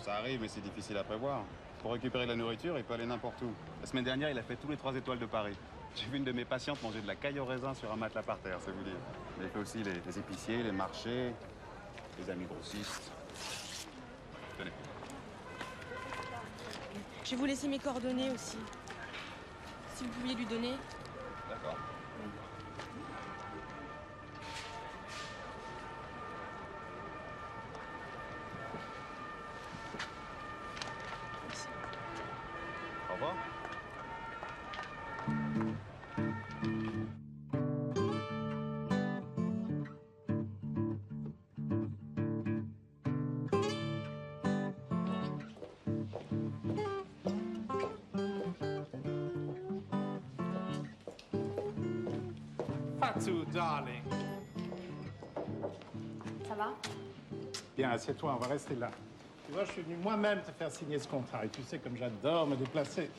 Ça arrive, mais c'est difficile à prévoir. Pour récupérer de la nourriture, il peut aller n'importe où. La semaine dernière, il a fait tous les 3 étoiles de Paris. J'ai vu une de mes patientes manger de la caille au raisin sur un matelas par terre, c'est vous dire. Il a fait aussi les épiciers, les marchés, les amis grossistes. Tenez. Je vais vous laisser mes coordonnées aussi. Si vous pouviez lui donner. D'accord. Au revoir. Fatou, darling. Ça va? Bien, assieds-toi, on va rester là. Tu vois, je suis venu moi-même te faire signer ce contrat. Et tu sais comme j'adore me déplacer.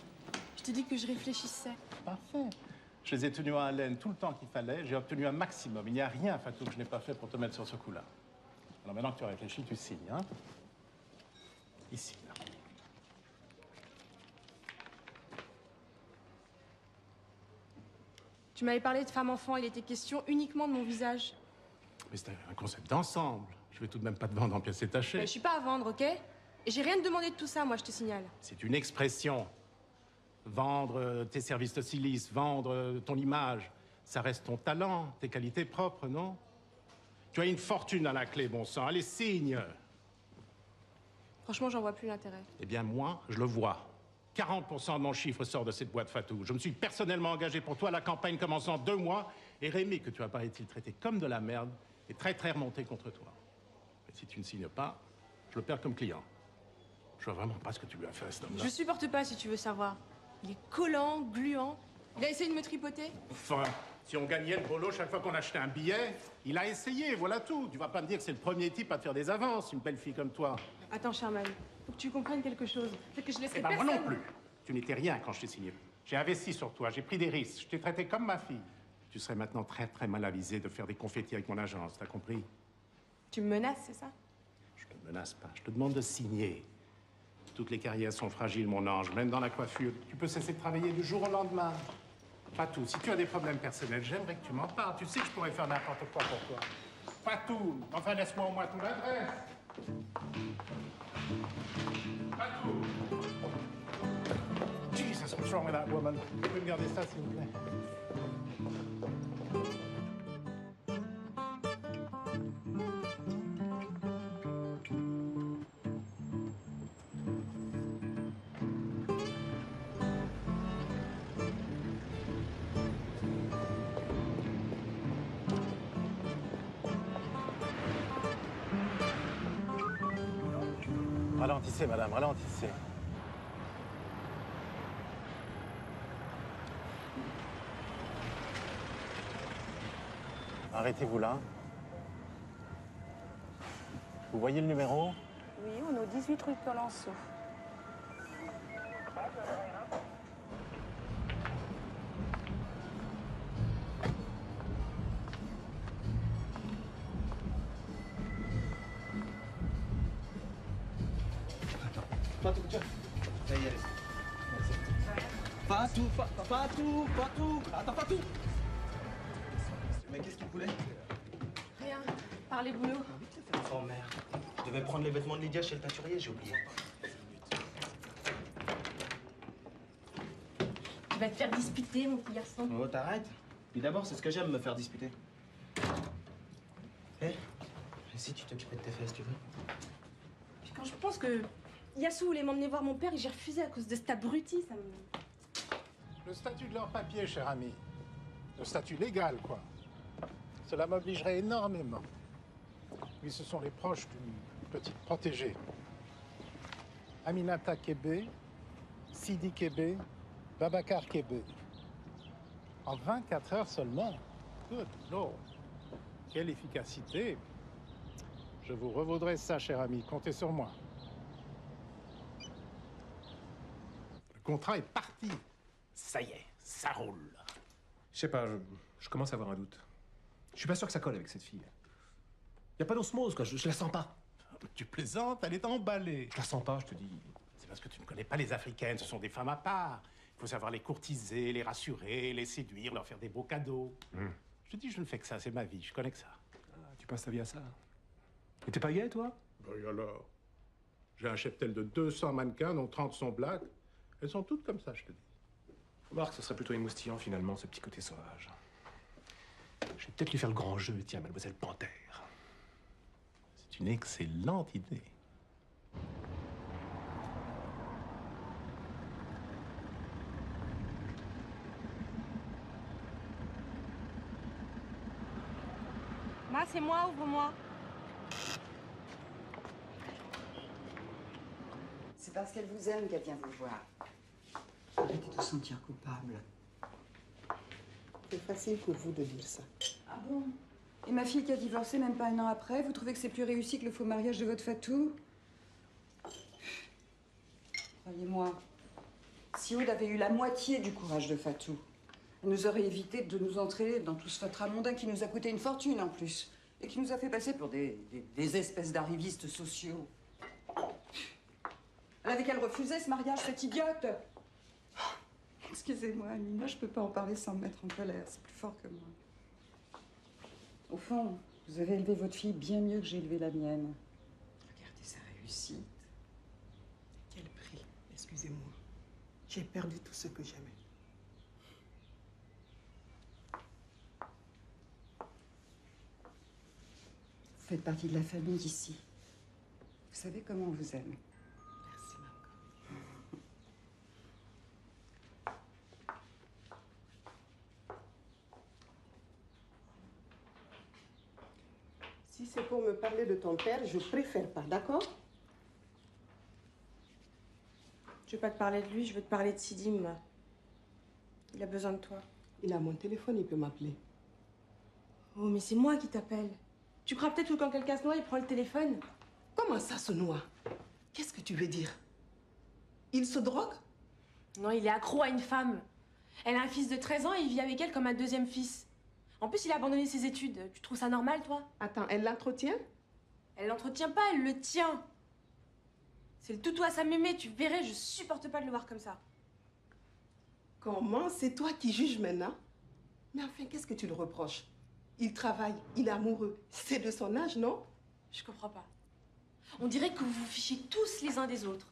Je te dis que je réfléchissais. Parfait. Je les ai tenus en haleine tout le temps qu'il fallait. J'ai obtenu un maximum. Il n'y a rien, Fatou, que je n'ai pas fait pour te mettre sur ce coup-là. Alors maintenant que tu as réfléchi, tu signes, hein? Ici, là. Tu m'avais parlé de femme-enfant, il était question uniquement de mon visage. Mais c'est un concept d'ensemble. Je vais tout de même pas te vendre en pièces détachées. Je suis pas à vendre, ok? Et j'ai rien demandé de tout ça, moi, je te signale. C'est une expression. Vendre tes services de silice, vendre ton image, ça reste ton talent, tes qualités propres, non? Tu as une fortune à la clé, bon sang. Allez, signe. Franchement, j'en vois plus l'intérêt. Eh bien, moi, je le vois. 40% de mon chiffre sort de cette boîte Fatou. Je me suis personnellement engagé pour toi. La campagne commence en 2 mois. Et Rémi, que tu as, paraît-il, traité comme de la merde, est très, très remonté contre toi. Mais si tu ne signes pas, je le perds comme client. Je vois vraiment pas ce que tu lui as fait à cet homme-là. Je supporte pas, si tu veux savoir. Il est collant, gluant. Il a essayé de me tripoter. Enfin, si on gagnait le bolo chaque fois qu'on achetait un billet, il a essayé, voilà tout. Tu vas pas me dire que c'est le premier type à te faire des avances, une belle fille comme toi. Attends, Sherman, faut que tu comprennes quelque chose. C'est que je laisserai Eh ben, moi personne. non plus. Tu n'étais rien quand je t'ai signé. J'ai investi sur toi, j'ai pris des risques, je t'ai traité comme ma fille. Tu serais maintenant très, très mal avisé de faire des confettis avec mon agence, t'as compris? Tu me menaces, c'est ça? Je te menace pas, je te demande de signer. Toutes les carrières sont fragiles, mon ange, même dans la coiffure. Tu peux cesser de travailler du jour au lendemain. Pas tout. Si tu as des problèmes personnels, j'aimerais que tu m'en parles. Tu sais que je pourrais faire n'importe quoi pour toi. Pas tout. Enfin, laisse-moi au moins tout l'adresse. Pas tout. Jesus, what's wrong with that woman? Vous pouvez me garder ça, s'il vous plaît? Ralentissez, madame, ralentissez. Arrêtez-vous là. Vous voyez le numéro? Oui, on est au 18 rue de Colenso. Fatou, tiens. Allez, allez. Fatou, Fatou. Attends, Fatou. Mais qu'est-ce qu'il voulait? Rien. Parlez boulot. Oh merde. Je devais prendre les vêtements de Lydia chez le teinturier, j'ai oublié. Tu vas te faire disputer, mon petit garçon. Oh, t'arrêtes. Puis d'abord, c'est ce que j'aime, me faire disputer. Eh, et si tu t'occupais de tes fesses, tu veux? Puis quand je pense que Yassou voulait m'emmener voir mon père et j'ai refusé à cause de cet abruti, ça me... Le statut de leur papier, cher ami. Le statut légal, quoi. Cela m'obligerait énormément. Oui, ce sont les proches d'une petite protégée. Aminata Kébé, Sidi Kébé, Babacar Kébé. En 24 heures seulement. Good Lord. Quelle efficacité. Je vous revaudrai ça, cher ami. Comptez sur moi. Le contrat est parti. Ça y est, ça roule. Je sais pas, je commence à avoir un doute. Je suis pas sûr que ça colle avec cette fille. Y a pas d'osmose, quoi, je la sens pas. Tu plaisantes, elle est emballée. Je la sens pas, je te dis. C'est parce que tu ne connais pas les Africaines, ce sont des femmes à part. Il faut savoir les courtiser, les rassurer, les séduire, leur faire des beaux cadeaux. Je te dis, je ne fais que ça, c'est ma vie, je connais que ça. Ah, tu passes ta vie à ça. Et t'es pas gay, toi? Et alors? J'ai un cheptel de 200 mannequins, dont 30 sont black. Elles sont toutes comme ça, je te dis. Remarque, ce serait plutôt émoustillant, finalement, ce petit côté sauvage. Je vais peut-être lui faire le grand jeu, tiens, mademoiselle Panthère. C'est une excellente idée. Ma, c'est moi, ouvre-moi. C'est parce qu'elle vous aime qu'elle vient vous voir. Arrêtez de vous sentir coupable. C'est facile pour vous de dire ça. Ah bon? Et ma fille qui a divorcé même pas un an après, vous trouvez que c'est plus réussi que le faux mariage de votre Fatou? Croyez-moi, si Aude avait eu la moitié du courage de Fatou, elle nous aurait évité de nous entrer dans tout ce fatras mondain qui nous a coûté une fortune en plus, et qui nous a fait passer pour des espèces d'arrivistes sociaux. Elle avait qu'elle refusait ce mariage, cette idiote. Excusez-moi, Amina, je peux pas en parler sans me mettre en colère. C'est plus fort que moi. Au fond, vous avez élevé votre fille bien mieux que j'ai élevé la mienne. Regardez sa réussite. Quel prix? Excusez-moi. J'ai perdu tout ce que j'aimais. Vous faites partie de la famille ici. Vous savez comment on vous aime. Merci, maman. Si c'est pour me parler de ton père, je préfère pas, d'accord? Je veux pas te parler de lui, je veux te parler de Sidi, moi. Il a besoin de toi. Il a mon téléphone, il peut m'appeler. Oh, mais c'est moi qui t'appelle. Tu crois peut-être que quand quelqu'un se noie, il prend le téléphone? Comment ça se noie? Qu'est-ce que tu veux dire? Il se drogue? Non, il est accro à une femme. Elle a un fils de 13 ans et il vit avec elle comme un deuxième fils. En plus, il a abandonné ses études. Tu trouves ça normal, toi? Attends, elle l'entretient? Elle l'entretient pas, elle le tient. C'est le toutou à sa mémé, tu verrais, je supporte pas de le voir comme ça. Comment? C'est toi qui juges maintenant? Mais enfin, qu'est-ce que tu le reproches? Il travaille, il est amoureux. C'est de son âge, non? Je comprends pas. On dirait que vous vous fichez tous les uns des autres.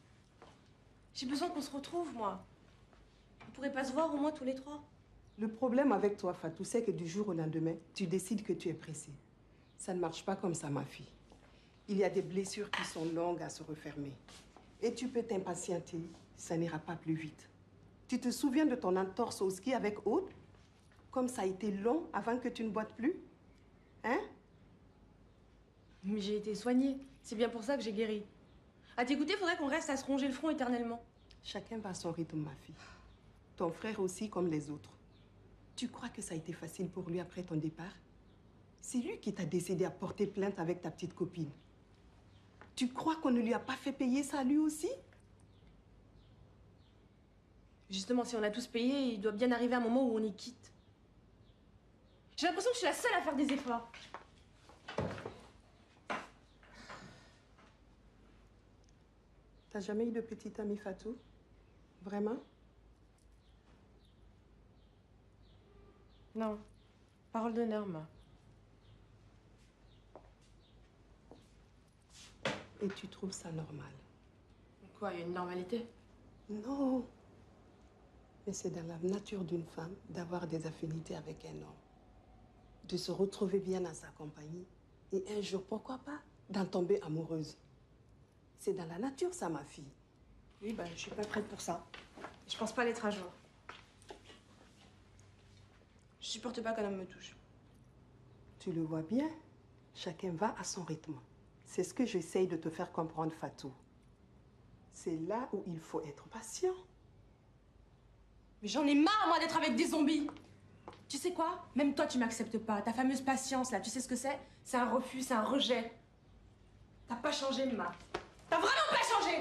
J'ai besoin qu'on se retrouve, moi. On pourrait pas se voir au moins tous les trois? Le problème avec toi, Fatou, c'est que du jour au lendemain, tu décides que tu es pressée. Ça ne marche pas comme ça, ma fille. Il y a des blessures qui sont longues à se refermer. Et tu peux t'impatienter, ça n'ira pas plus vite. Tu te souviens de ton entorse au ski avec Aude? Comme ça a été long avant que tu ne boites plus? Hein? Mais j'ai été soignée. C'est bien pour ça que j'ai guéri. À t'écouter, faudrait qu'on reste à se ronger le front éternellement. Chacun va à son rythme, ma fille. Ton frère aussi, comme les autres. Tu crois que ça a été facile pour lui après ton départ? C'est lui qui t'a décidé à porter plainte avec ta petite copine. Tu crois qu'on ne lui a pas fait payer ça, lui aussi? Justement, si on a tous payé, il doit bien arriver un moment où on y quitte. J'ai l'impression que je suis la seule à faire des efforts. T'as jamais eu de petite amie, Fatou? Vraiment? Non. Parole d'honneur, ma. Et tu trouves ça normal? Quoi, il y a une normalité? Non. Mais c'est dans la nature d'une femme d'avoir des affinités avec un homme. De se retrouver bien dans sa compagnie. Et un jour, pourquoi pas, d'en tomber amoureuse. C'est dans la nature, ça, ma fille. Oui, ben, je suis pas prête pour ça. Je pense pas l'être un jour. Je supporte pas qu'un homme me touche. Tu le vois bien, chacun va à son rythme. C'est ce que j'essaye de te faire comprendre, Fatou. C'est là où il faut être patient. Mais j'en ai marre, moi, d'être avec des zombies. Tu sais quoi? Même toi, tu m'acceptes pas. Ta fameuse patience, là, tu sais ce que c'est? C'est un refus, c'est un rejet. T'as pas changé, Ma. T'as vraiment pas changé!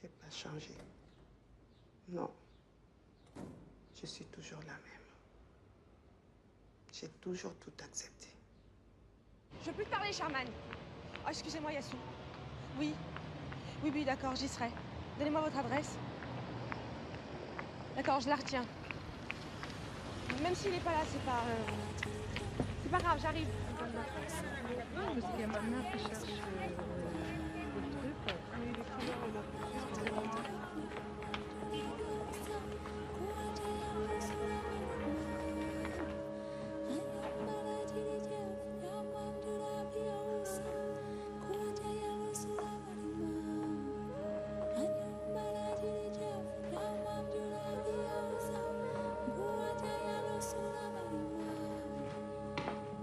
J'ai pas changé. Non. Je suis toujours la même. J'ai toujours tout accepté. Je veux plus te parler, Charman. Oh, excusez-moi, Yassou. Oui. Oui, d'accord, j'y serai. Donnez-moi votre adresse. D'accord, je la retiens. Même s'il n'est pas là, c'est pas grave, j'arrive. Parce qu'il y a ma mère qui cherche le truc.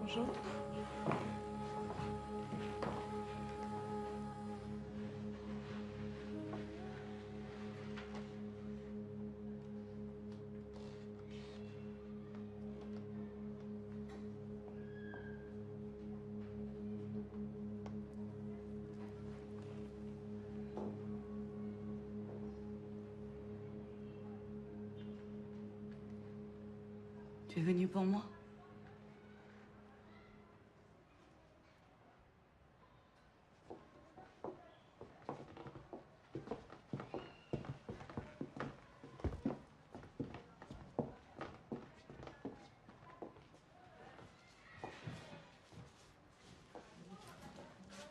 Bonjour. Tu es venu pour moi?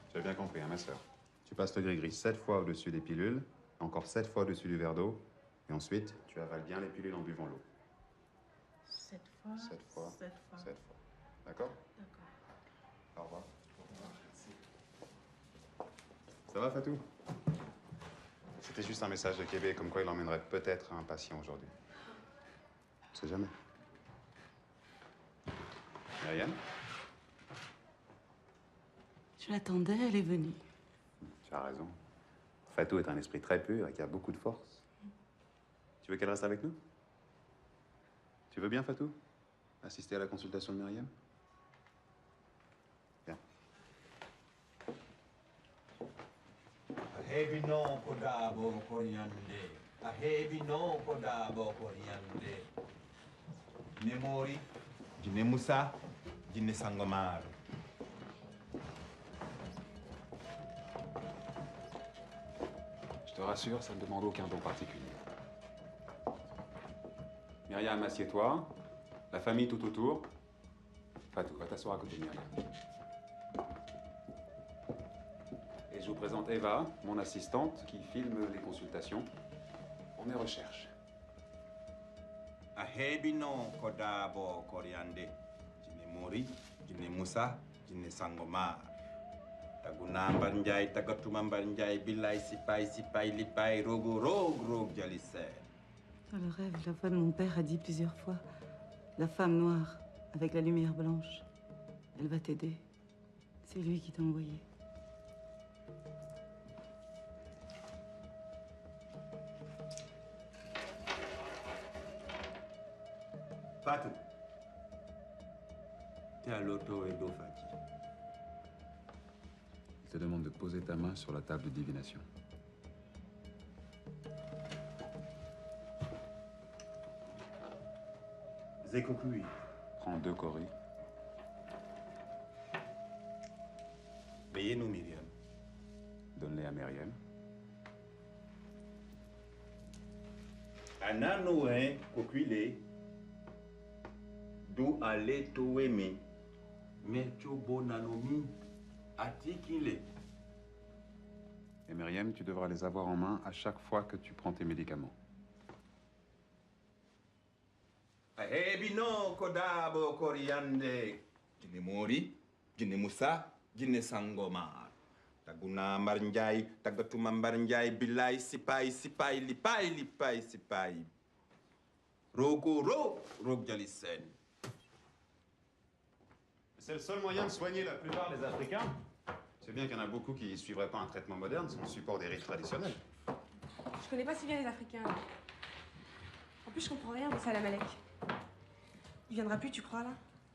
Tu as bien compris, hein, ma sœur. Tu passes le gris-gris 7 fois au-dessus des pilules, encore 7 fois au-dessus du verre d'eau, et ensuite, tu avales bien les pilules en buvant l'eau. 7 fois. 7 fois. 7 fois. 7 fois. D'accord? D'accord. Au revoir. Ça va, Fatou? C'était juste un message de Québec comme quoi il emmènerait peut-être un patient aujourd'hui. On sait jamais. Myriam? Je l'attendais, elle est venue. Tu as raison. Fatou est un esprit très pur et qui a beaucoup de force. Tu veux qu'elle reste avec nous? Tu veux bien, Fatou? Assister à la consultation de Myriam? Bien. Hebi no kodabo koriande. Hebi no kodabo koriande. Nemori, Jine Moussa, Jine Sangomar. Je te rassure, ça ne demande aucun don particulier. Myriam, assieds-toi. La famille tout autour. Fatou, va t'asseoir à côté de Myriam. Et je vous présente Eva, mon assistante, qui filme les consultations pour mes recherches. Hebi no kodabo koriande. Jine Mori, Jine Moussa, Jine Sangomar. Taguna Mbanjai, Tagatuma Mbanjai, Bilai Sipai, Lipai, Rogo, Rog, Jalisser. Dans le rêve, la voix de mon père a dit plusieurs fois, la femme noire, avec la lumière blanche, elle va t'aider. C'est lui qui t'a envoyé. Fatou. T'es à l'auto et d'Ofati. Il te demande de poser ta main sur la table de divination. Zekokui. Prends 2 coris. Voyez-nous, Myriam. Donne-les à Myriam. Anano, hein, Kokwile. D'où aller Toemi. Mais Chobo Nanomi. Atikile. Et Myriam, tu devras les avoir en main à chaque fois que tu prends tes médicaments. Eh bino kodabo koriande. Jine mori, jine musa, jine sangomar. Taguna mbarinjai, tagatuma mbarinjai, bilai sipai sipai lipai lipai sipai. Rogo ro, rog jalisen. C'est le seul moyen de soigner la plupart des Africains. C'est bien qu'il y en a beaucoup qui ne suivraient pas un traitement moderne sans le support des rites traditionnels. Je connais pas si bien les Africains. En plus, je comprends rien de Salam Alek. Il viendra plus, tu crois, là?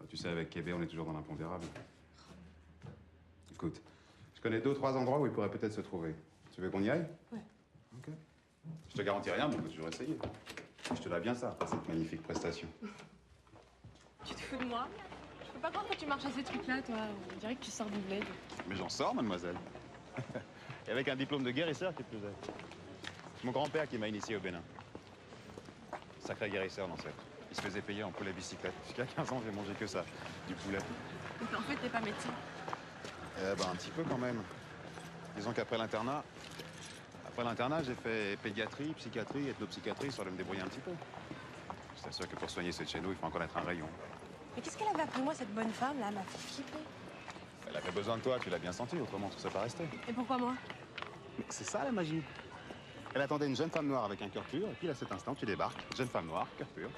Tu sais, avec Kébé, on est toujours dans l'impondérable. Écoute, je connais 2 ou 3 endroits où il pourrait peut-être se trouver. Tu veux qu'on y aille? Ouais. Ok. Je te garantis rien, mais on peut toujours essayer. Je te dois bien ça, cette magnifique prestation. Tu te fous de moi? Je peux pas croire que tu marches à ces trucs-là, toi. On dirait que tu sors du bled. Mais j'en sors, mademoiselle. Et avec un diplôme de guérisseur qui plus est. C'est mon grand-père qui m'a initié au Bénin. Sacré guérisseur, l'ancêtre. Il se faisait payer en poulet bicyclette. Jusqu'à 15 ans, j'ai mangé que ça, du poulet. Donc en fait, t'es pas médecin. Eh ben, un petit peu quand même. Disons qu'après l'internat, j'ai fait pédiatrie, psychiatrie, ethnopsychiatrie, ça allait me débrouiller un petit peu. Je t'assure que pour soigner cette chez nous, il faut en connaître un rayon. Mais qu'est-ce qu'elle avait après moi, cette bonne femme, là? Elle m'a fait flipper. Elle avait besoin de toi, tu l'as bien senti, autrement tu ne serais pas resté. Et pourquoi moi? Mais c'est ça la magie. Elle attendait une jeune femme noire avec un cœur pur, et puis à cet instant, tu débarques. Jeune femme noire, cœur pur.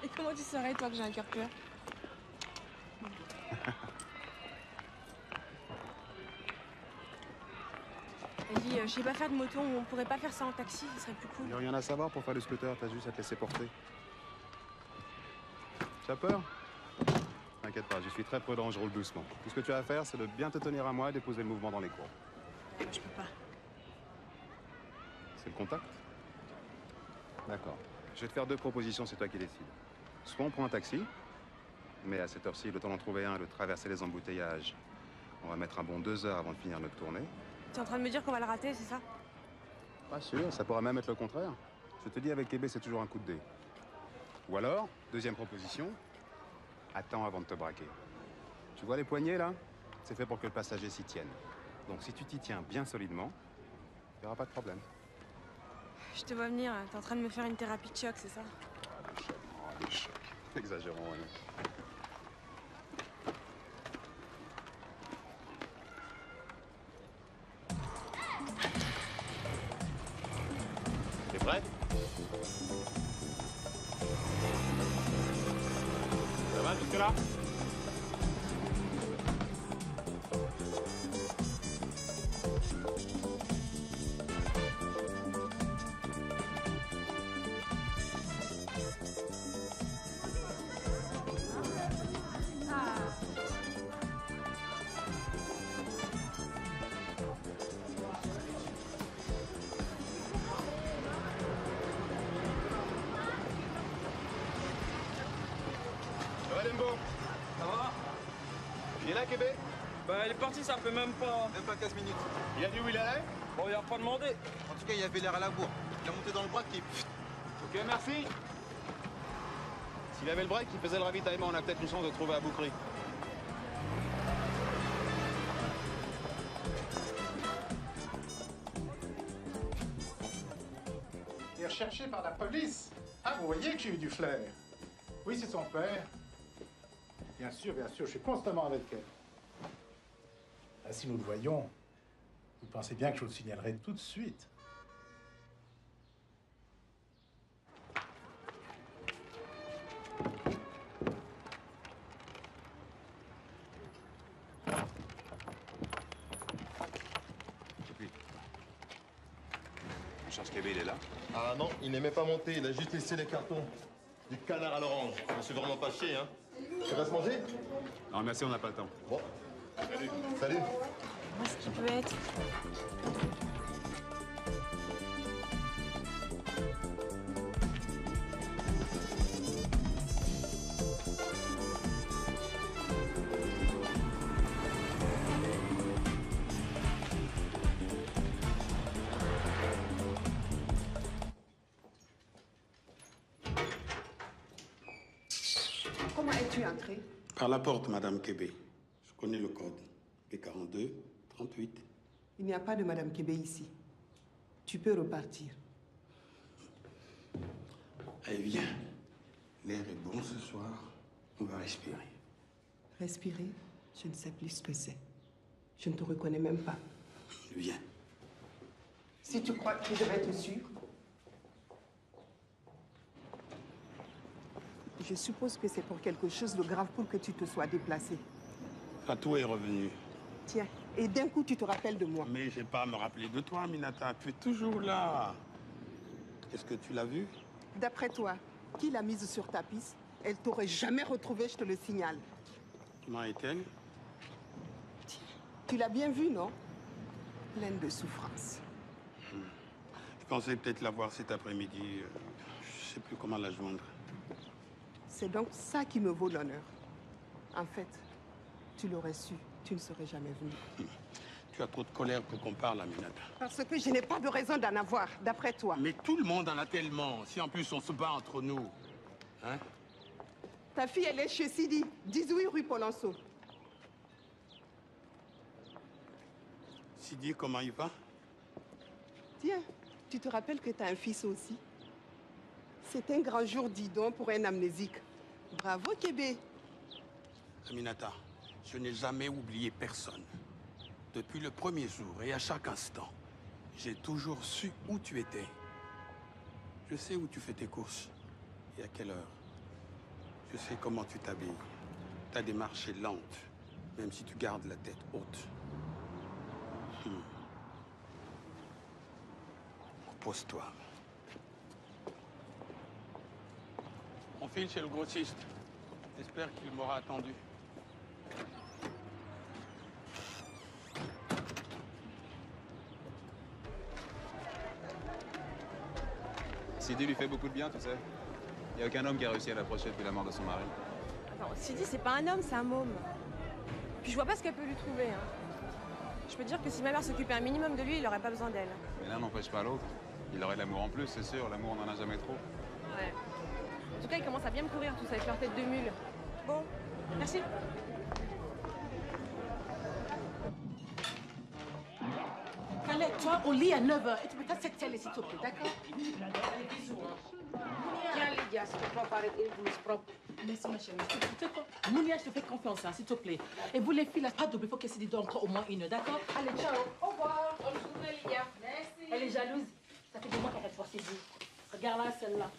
Et comment tu saurais, toi, que j'ai un cœur pur? Vas-y, je sais pas faire de moto, on pourrait pas faire ça en taxi, ce serait plus cool. Il n'y a rien à savoir pour faire du scooter, t'as juste à te laisser porter. Tu as peur? T'inquiète pas, je suis très prudent, je roule doucement. Tout ce que tu as à faire, c'est de bien te tenir à moi et déposer le mouvement dans les courbes. Je peux pas. C'est le contact? D'accord. Je vais te faire 2 propositions, c'est toi qui décides. Soit on prend un taxi, mais à cette heure-ci, le temps d'en trouver un, de traverser les embouteillages. On va mettre un bon 2 heures avant de finir notre tournée. Tu es en train de me dire qu'on va le rater, c'est ça? Pas sûr, ça pourrait même être le contraire. Je te dis, avec Kébé, c'est toujours un coup de dé. Ou alors, 2e proposition, attends avant de te braquer. Tu vois les poignées, là? C'est fait pour que le passager s'y tienne. Donc si tu t'y tiens bien solidement, il n'y aura pas de problème. Je te vois venir, t'es en train de me faire une thérapie de choc, c'est ça? Des chocs. Exagérons rien. T'es prêt? Ça va jusque-là? Ça va, Dembo? Ça va? Il est là, Kébé? Bah, elle est partie, ça fait même pas... Même pas 15 minutes. Il a dit où il allait? Bon, il a pas demandé. En tout cas, il avait l'air à la bourre. Il a monté dans le break et... Ok, merci. S'il avait le break, il faisait le ravitaillement. On a peut-être une chance de trouver à Boukri. Il est recherché par la police. Ah, vous voyez que j'ai eu du flair. Oui, c'est son père. Bien sûr, je suis constamment avec elle. Ah, si nous le voyons, vous pensez bien que je vous le signalerai tout de suite. On cherche Kébé, il est là? Ah non, il n'aimait pas monter, il a juste laissé les cartons. Du canard à l'orange. Je me suis vraiment pas chier, hein. Ça va se manger? Non, merci, on n'a pas le temps. Bon. Salut. Salut. Où est-ce qu'il peut être? es-tu entrée? Par la porte, Madame Kébé. Je connais le code. P42 38. Il n'y a pas de Madame Kébé ici. Tu peux repartir. Allez, viens. L'air est bon ce soir. On va respirer. Respirer, je ne sais plus ce que c'est. Je ne te reconnais même pas. Viens. Si tu crois que je vais te suivre, je suppose que c'est pour quelque chose de grave pour que tu te sois déplacé. Fatou est revenu. Tiens, et d'un coup, tu te rappelles de moi. Mais je n'ai pas à me rappeler de toi, Aminata. Tu es toujours là. Est-ce que tu l'as vue? D'après toi, qui l'a mise sur ta piste? Elle t'aurait jamais retrouvée, je te le signale. Comment est-elle? Tu l'as bien vue, non? Pleine de souffrance. Je pensais peut-être la voir cet après-midi. Je ne sais plus comment la joindre. C'est donc ça qui me vaut l'honneur. En fait, tu l'aurais su, tu ne serais jamais venu. Tu as trop de colère pour qu'on parle, Aminata. Parce que je n'ai pas de raison d'en avoir, d'après toi. Mais tout le monde en a tellement. Si en plus on se bat entre nous. Hein? Ta fille, elle est chez Sidi, 18 rue Polonceau. Sidi, comment il va? Tiens, tu te rappelles que tu as un fils aussi? C'est un grand jour, dis donc, pour un amnésique. Bravo, Kébé. Aminata, je n'ai jamais oublié personne. Depuis le premier jour et à chaque instant, j'ai toujours su où tu étais. Je sais où tu fais tes courses et à quelle heure. Je sais comment tu t'habilles. Ta démarche est lente, même si tu gardes la tête haute. Repose-toi. On file chez le grossiste. J'espère qu'il m'aura attendu. Sidi lui fait beaucoup de bien, tu sais. Il n'y a aucun homme qui a réussi à l'approcher depuis la mort de son mari. Attends, Sidi, c'est pas un homme, c'est un môme. Puis je vois pas ce qu'elle peut lui trouver. Hein. Je peux dire que si ma mère s'occupait un minimum de lui, il aurait pas besoin d'elle. Mais l'un n'empêche pas l'autre. Il aurait l'amour en plus, c'est sûr. L'amour, on n'en a jamais trop. Ouais. En tout cas, il commence à bien me courir, tous avec leur tête de mule. Bon, merci. Allez, toi, au lit à 9h. Et tu peux t'asseoir, s'il te plaît, d'accord? Tiens, Lydia, s'il te plaît, arrête une blouse propre. Merci, ma chérie. Tu sais quoi? Mounia, je te fais confiance, hein, s'il te plaît. Et vous, les filles, là, pas d'oublier, il faut qu'elle se dise encore au moins 1 heure, d'accord? Allez, ciao. Au revoir. Bonne journée, Lydia. Merci. Elle est jalouse. Ça fait des mois qu'elle reste forcée. Regarde là, celle-là.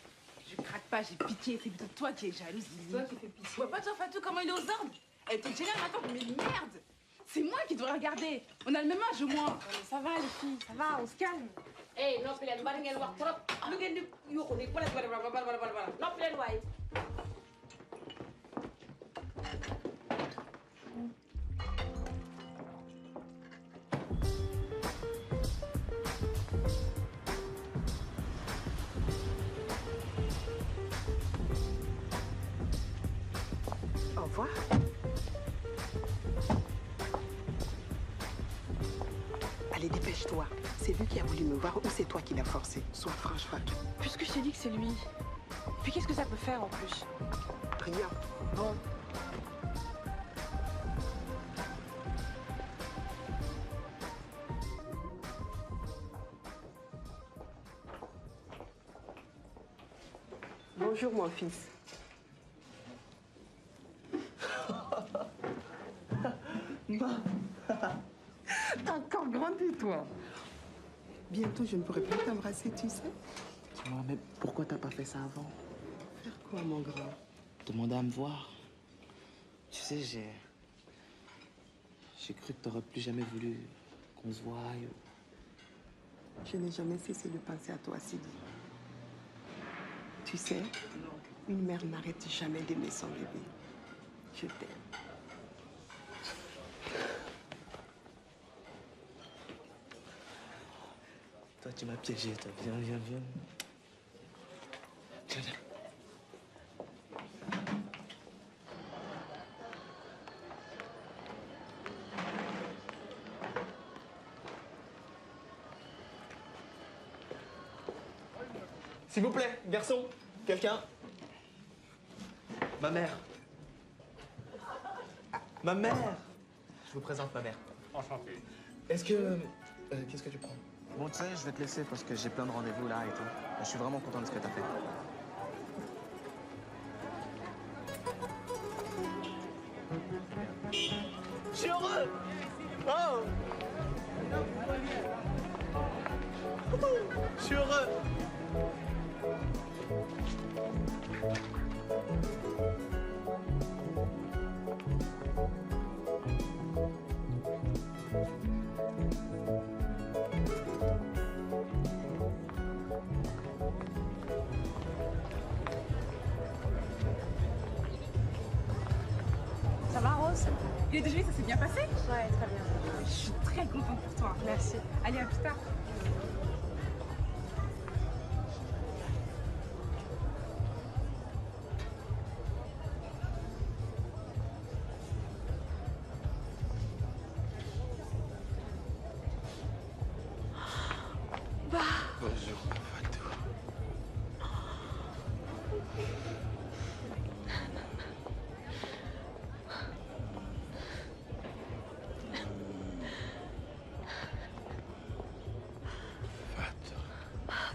Je craque pas, j'ai pitié. C'est plutôt toi qui es jalouse, Lily. Toi qui fais pitié. Tu vois pas, toi, Fatou, comment il est aux ordres? Elle te gêne, attends, mais merde! C'est moi qui devrais regarder. On a le même âge, moi. Ça va, les filles, ça va, on se calme. Eh, noppi leen bari ngeen wax trop. Lu ngeen di yuuxu ni bala noppi leen waay. Au revoir. Allez, dépêche-toi. C'est lui qui a voulu me voir ou c'est toi qui l'as forcé? Sois franche, Fatou. Puisque je t'ai dit que c'est lui. Puis qu'est-ce que ça peut faire en plus? Rien. Bon. Bonjour, mon fils. T'as encore grandi, toi. Bientôt, je ne pourrai plus t'embrasser, tu sais. Dis-moi, mais pourquoi t'as pas fait ça avant? Faire quoi, mon grand? Demander à me voir. Tu sais, j'ai cru que t'aurais plus jamais voulu qu'on se voie. Je n'ai jamais cessé de penser à toi, Sidi. Tu sais, une mère n'arrête jamais d'aimer son bébé. Je t'aime. Toi, tu m'as piégé, toi. Viens, viens, viens. Viens, viens. S'il vous plaît, garçon, quelqu'un. Ma mère. Ma mère. Je vous présente ma mère. Enchanté. Est-ce que... qu'est-ce que tu prends? Bon, tu sais, je vais te laisser parce que j'ai plein de rendez-vous là et tout. Je suis vraiment content de ce que t'as fait. Je suis heureux! Oh! Je suis heureux! Ça va, Rose? Il est déjeuner, ça s'est bien passé? Ouais, très bien. Je suis très contente pour toi. Merci. Allez, à plus tard. Bonjour, Fatou.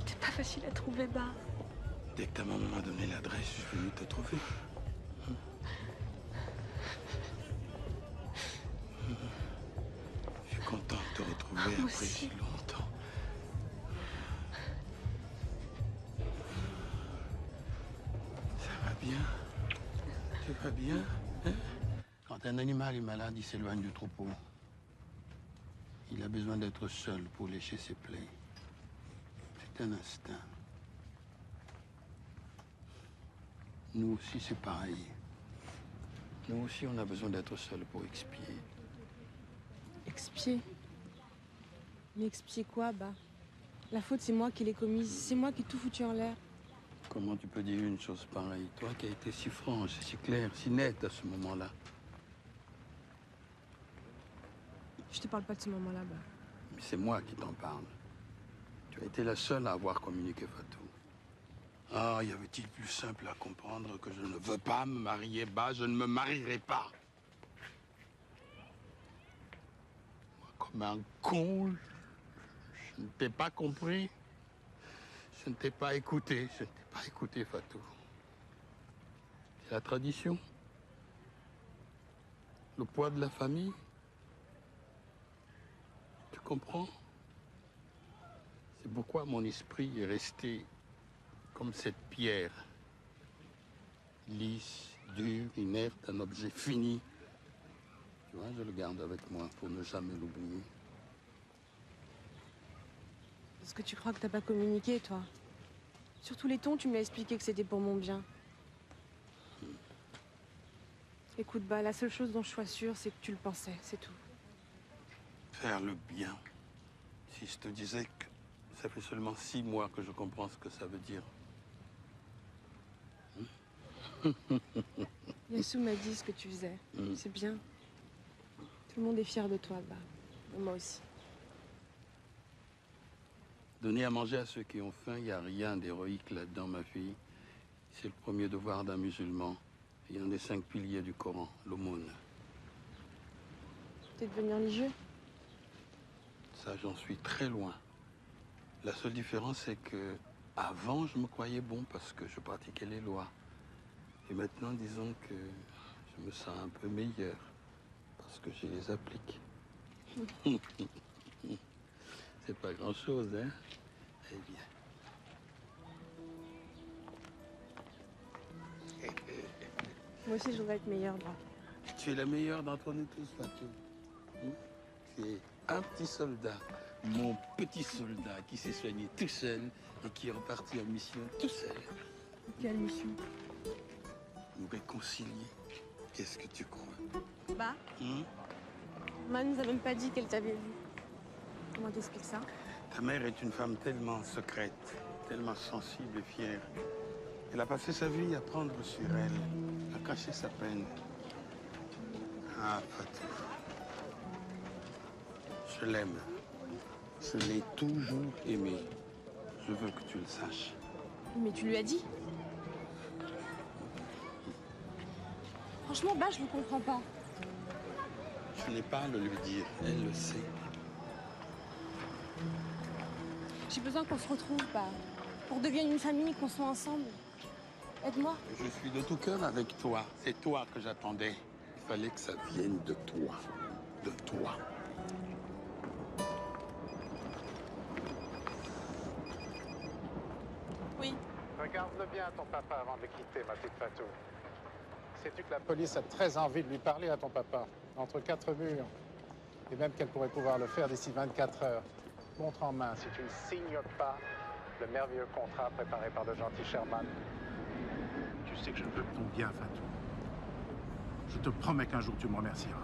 T'es pas facile à trouver, Bah. Dès que ta maman m'a donné l'adresse, je suis venu te trouver. Je suis content de te retrouver Moi après aussi. si longtemps. Ça va bien? Tu vas bien? Hein? Quand un animal est malade, il s'éloigne du troupeau. Il a besoin d'être seul pour lécher ses plaies. C'est un instinct. Nous aussi, c'est pareil. Nous aussi, on a besoin d'être seul pour expier. Expier. Mais expier quoi, Bah? La faute, c'est moi qui l'ai commise. C'est moi qui ai tout foutu en l'air. Comment tu peux dire une chose pareille? Toi qui as été si franche, si claire, si nette à ce moment-là. Je te parle pas de ce moment-là, Bah. Mais c'est moi qui t'en parle. Tu as été la seule à avoir communiqué Fatou. Ah, y avait-il plus simple à comprendre que je ne veux pas me marier, Bah, je ne me marierai pas. Moi, comme un con, je ne t'ai pas compris. Je ne t'ai pas écouté, je ne t'ai pas écouté, Fatou. C'est la tradition. Le poids de la famille. Tu comprends? C'est pourquoi mon esprit est resté comme cette pierre, lisse, dure, inerte, un objet fini. Tu vois, je le garde avec moi pour ne jamais l'oublier. Est-ce que tu crois que t'as pas communiqué, toi? Sur tous les tons, tu me l'as expliqué que c'était pour mon bien. Écoute, Bah, la seule chose dont je sois sûre, c'est que tu le pensais, c'est tout. Faire le bien. Si je te disais que ça fait seulement 6 mois que je comprends ce que ça veut dire. Yassou m'a dit ce que tu faisais. C'est bien. Tout le monde est fier de toi, Bah. Et moi aussi. Donner à manger à ceux qui ont faim, il n'y a rien d'héroïque là-dedans, ma fille. C'est le premier devoir d'un musulman. Il y a un des 5 piliers du Coran, l'aumône. T'es devenu religieux? Ça, j'en suis très loin. La seule différence, c'est que avant, je me croyais bon parce que je pratiquais les lois. Et maintenant, disons que je me sens un peu meilleur parce que je les applique. C'est pas grand-chose, hein? Eh bien. Moi aussi, je voudrais être meilleure, Bah. Tu es la meilleure d'entre nous tous, Fatou. Tu es un petit soldat, mon petit soldat qui s'est soigné tout seul et qui est reparti en mission tout seul. Quelle mission? Nous réconcilier. Qu'est-ce que tu crois? Bah, Ma nous a même pas dit qu'elle t'avait vu. Comment t'expliques ça? Ta mère est une femme tellement secrète, tellement sensible et fière. Elle a passé sa vie à prendre sur elle, à cacher sa peine. Ah, Fatou. Je l'aime. Je l'ai toujours aimé. Je veux que tu le saches. Mais tu lui as dit? Franchement, Bah, je ne comprends pas. Je n'ai pas à le lui dire, elle le sait. J'ai besoin qu'on se retrouve, bah, pour devenir une famille, qu'on soit ensemble. Aide-moi. Je suis de tout cœur avec toi. C'est toi que j'attendais. Il fallait que ça vienne de toi. De toi. Oui. Regarde-le bien, ton papa, avant de le quitter, ma petite Fatou. Sais-tu que la police a très envie de lui parler à ton papa, entre quatre murs, et même qu'elle pourrait pouvoir le faire d'ici 24 heures. Montre en main, si tu ne signes pas le merveilleux contrat préparé par le gentil Sherman. Tu sais que je veux ton bien, Fatou. Je te promets qu'un jour tu me remercieras.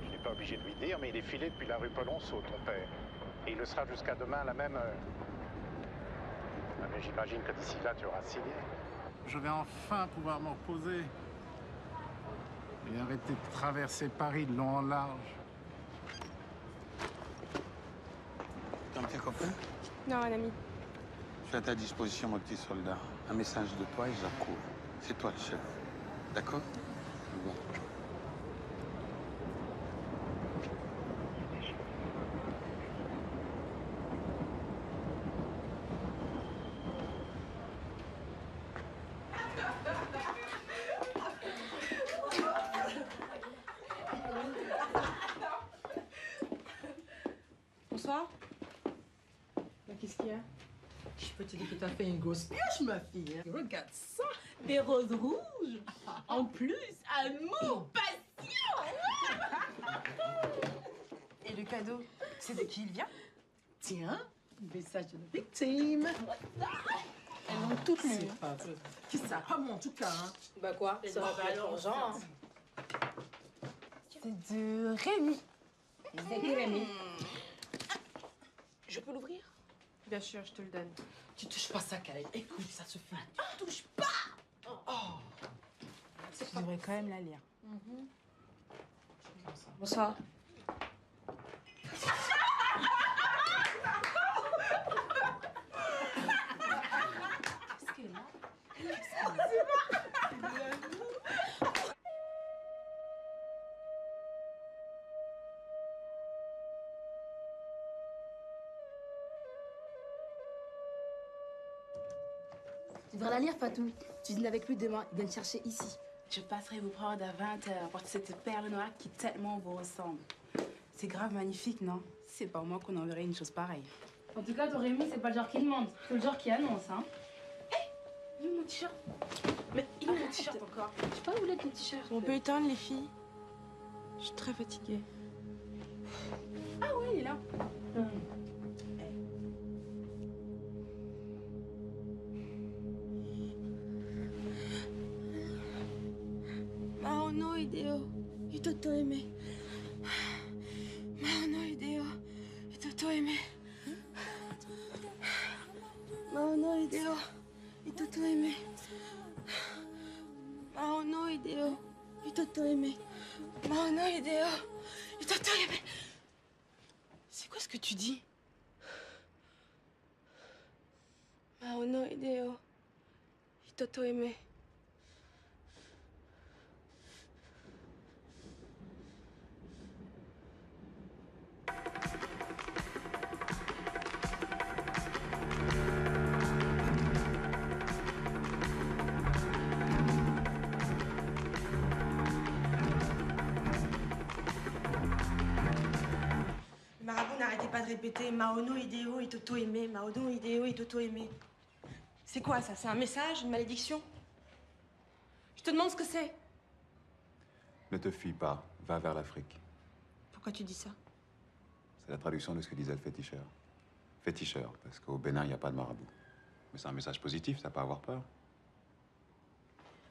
Tu n'es pas obligé de lui dire, mais il est filé depuis la rue Polonceau, ton père. Et il le sera jusqu'à demain à la même heure. Ah, mais j'imagine que d'ici là, tu auras signé. Je vais enfin pouvoir me reposer. Et arrêter de traverser Paris de long en large. T'es un petit copain? Non, un ami. Je suis à ta disposition, mon petit soldat. Un message de toi et j'accours. C'est toi le chef. D'accord? Bon. Bonsoir. Qu'est-ce qu'il y a? Je peux te dire que tu as fait une grosse pioche, ma fille. Regarde ça, des roses rouges. En plus, amour, passion. Et le cadeau, c'est de qui il vient? Tiens, message de la victime. Elles ont toutes lues. C'est pas vrai. Qui ça? Pas moi, en tout cas. Hein. Bah quoi? Ça va pas l'argent. C'est de Rémi. C'est qui, Rémi? Je peux l'ouvrir? Bien sûr, je te le donne. Tu touches pas ça, Khaled. Écoute, ça se fait. Tu touches pas! Oh. Tu devrais quand même la lire. Bonsoir. Qu'est-ce qu'elle a? Tu devrais la lire, Fatou. Tu dînes avec lui demain. Il vient te chercher ici. Je passerai vous prendre à 20h pour cette perle noire qui tellement vous ressemble. C'est grave magnifique, non? C'est pas moi qu'on enverrait une chose pareille. En tout cas, ton Rémi, c'est pas le genre qui demande. C'est le genre qui annonce, hein. Il est où mon t-shirt? Mais il est où mon t-shirt encore? Je sais pas où il est ton t-shirt. On peut éteindre, les filles? Je suis très fatiguée. Ah oui, il est là. Maono Hideo, itoto aimé. Maono Hideo, itoto aimé. Maono Hideo, itoto aimé. Maono Hideo, itoto aimé. Maono Hideo, itoto aimé. C'est quoi ce que tu dis? Maono Hideo, itoto aimé. Le marabout n'arrêtait pas de répéter Maono Hideo itoto aimé, Maono Hideo itoto aimé. C'est quoi ça? C'est un message, une malédiction? Je te demande ce que c'est. Ne te fuis pas, va vers l'Afrique. Pourquoi tu dis ça? C'est la traduction de ce que disait le féticheur. Féticheur, parce qu'au Bénin, il n'y a pas de marabout. Mais c'est un message positif, t'as pas à avoir peur.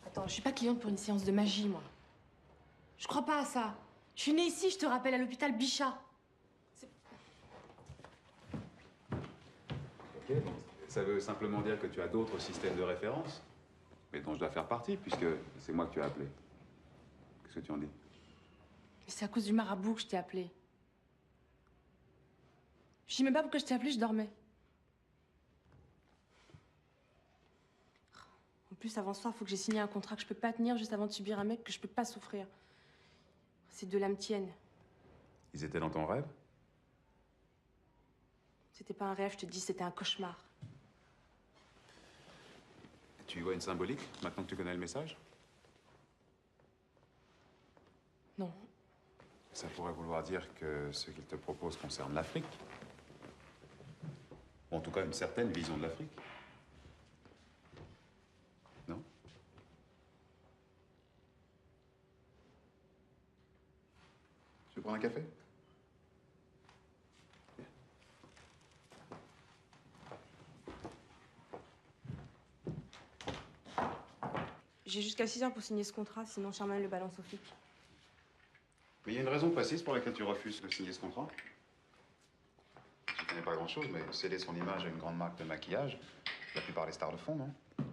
Attends, je suis pas cliente pour une séance de magie, moi. Je crois pas à ça. Je suis née ici, je te rappelle, à l'hôpital Bichat. Ok, bon, ça veut simplement dire que tu as d'autres systèmes de référence, mais dont je dois faire partie, puisque c'est moi que tu as appelé. Qu'est-ce que tu en dis? C'est à cause du marabout que je t'ai appelé. Je sais même pas pourquoi je t'ai appelé, je dormais. En plus, avant ce soir, faut que j'ai signé un contrat que je peux pas tenir juste avant de subir un mec que je peux pas souffrir. Ces deux-là me tiennent. Ils étaient dans ton rêve? C'était pas un rêve, je te dis, c'était un cauchemar. Tu y vois une symbolique, maintenant que tu connais le message? Non. Ça pourrait vouloir dire que ce qu'il te propose concerne l'Afrique. Ou en tout cas, une certaine vision de l'Afrique. Non? Tu veux prendre un café? J'ai jusqu'à 6 heures pour signer ce contrat, sinon Sherman le balance au flic. Mais il y a une raison précise pour laquelle tu refuses de signer ce contrat. Je ne connais pas grand-chose, mais céder son image à une grande marque de maquillage, la plupart des stars le font, non? Et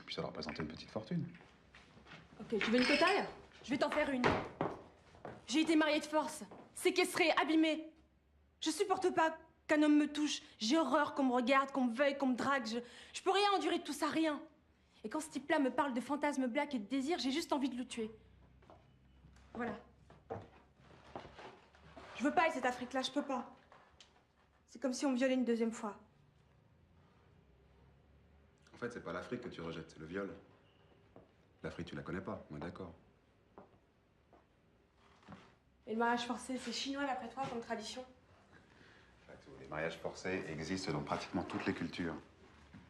puis ça leur représentait une petite fortune. Ok, tu veux une totale? Je vais t'en faire une. J'ai été mariée de force, séquestrée, abîmée. Je supporte pas qu'un homme me touche. J'ai horreur qu'on me regarde, qu'on me veuille, qu'on me drague. Je peux rien endurer de tout ça, rien. Et quand ce type-là me parle de fantasmes black et de désir, j'ai juste envie de le tuer. Voilà. Je veux pas être cette Afrique-là, je peux pas. C'est comme si on me violait une deuxième fois. En fait, c'est pas l'Afrique que tu rejettes, c'est le viol. L'Afrique, tu la connais pas, on est d'accord. Et le mariage forcé, c'est chinois, d'après toi, comme tradition? Les mariages forcés existent dans pratiquement toutes les cultures.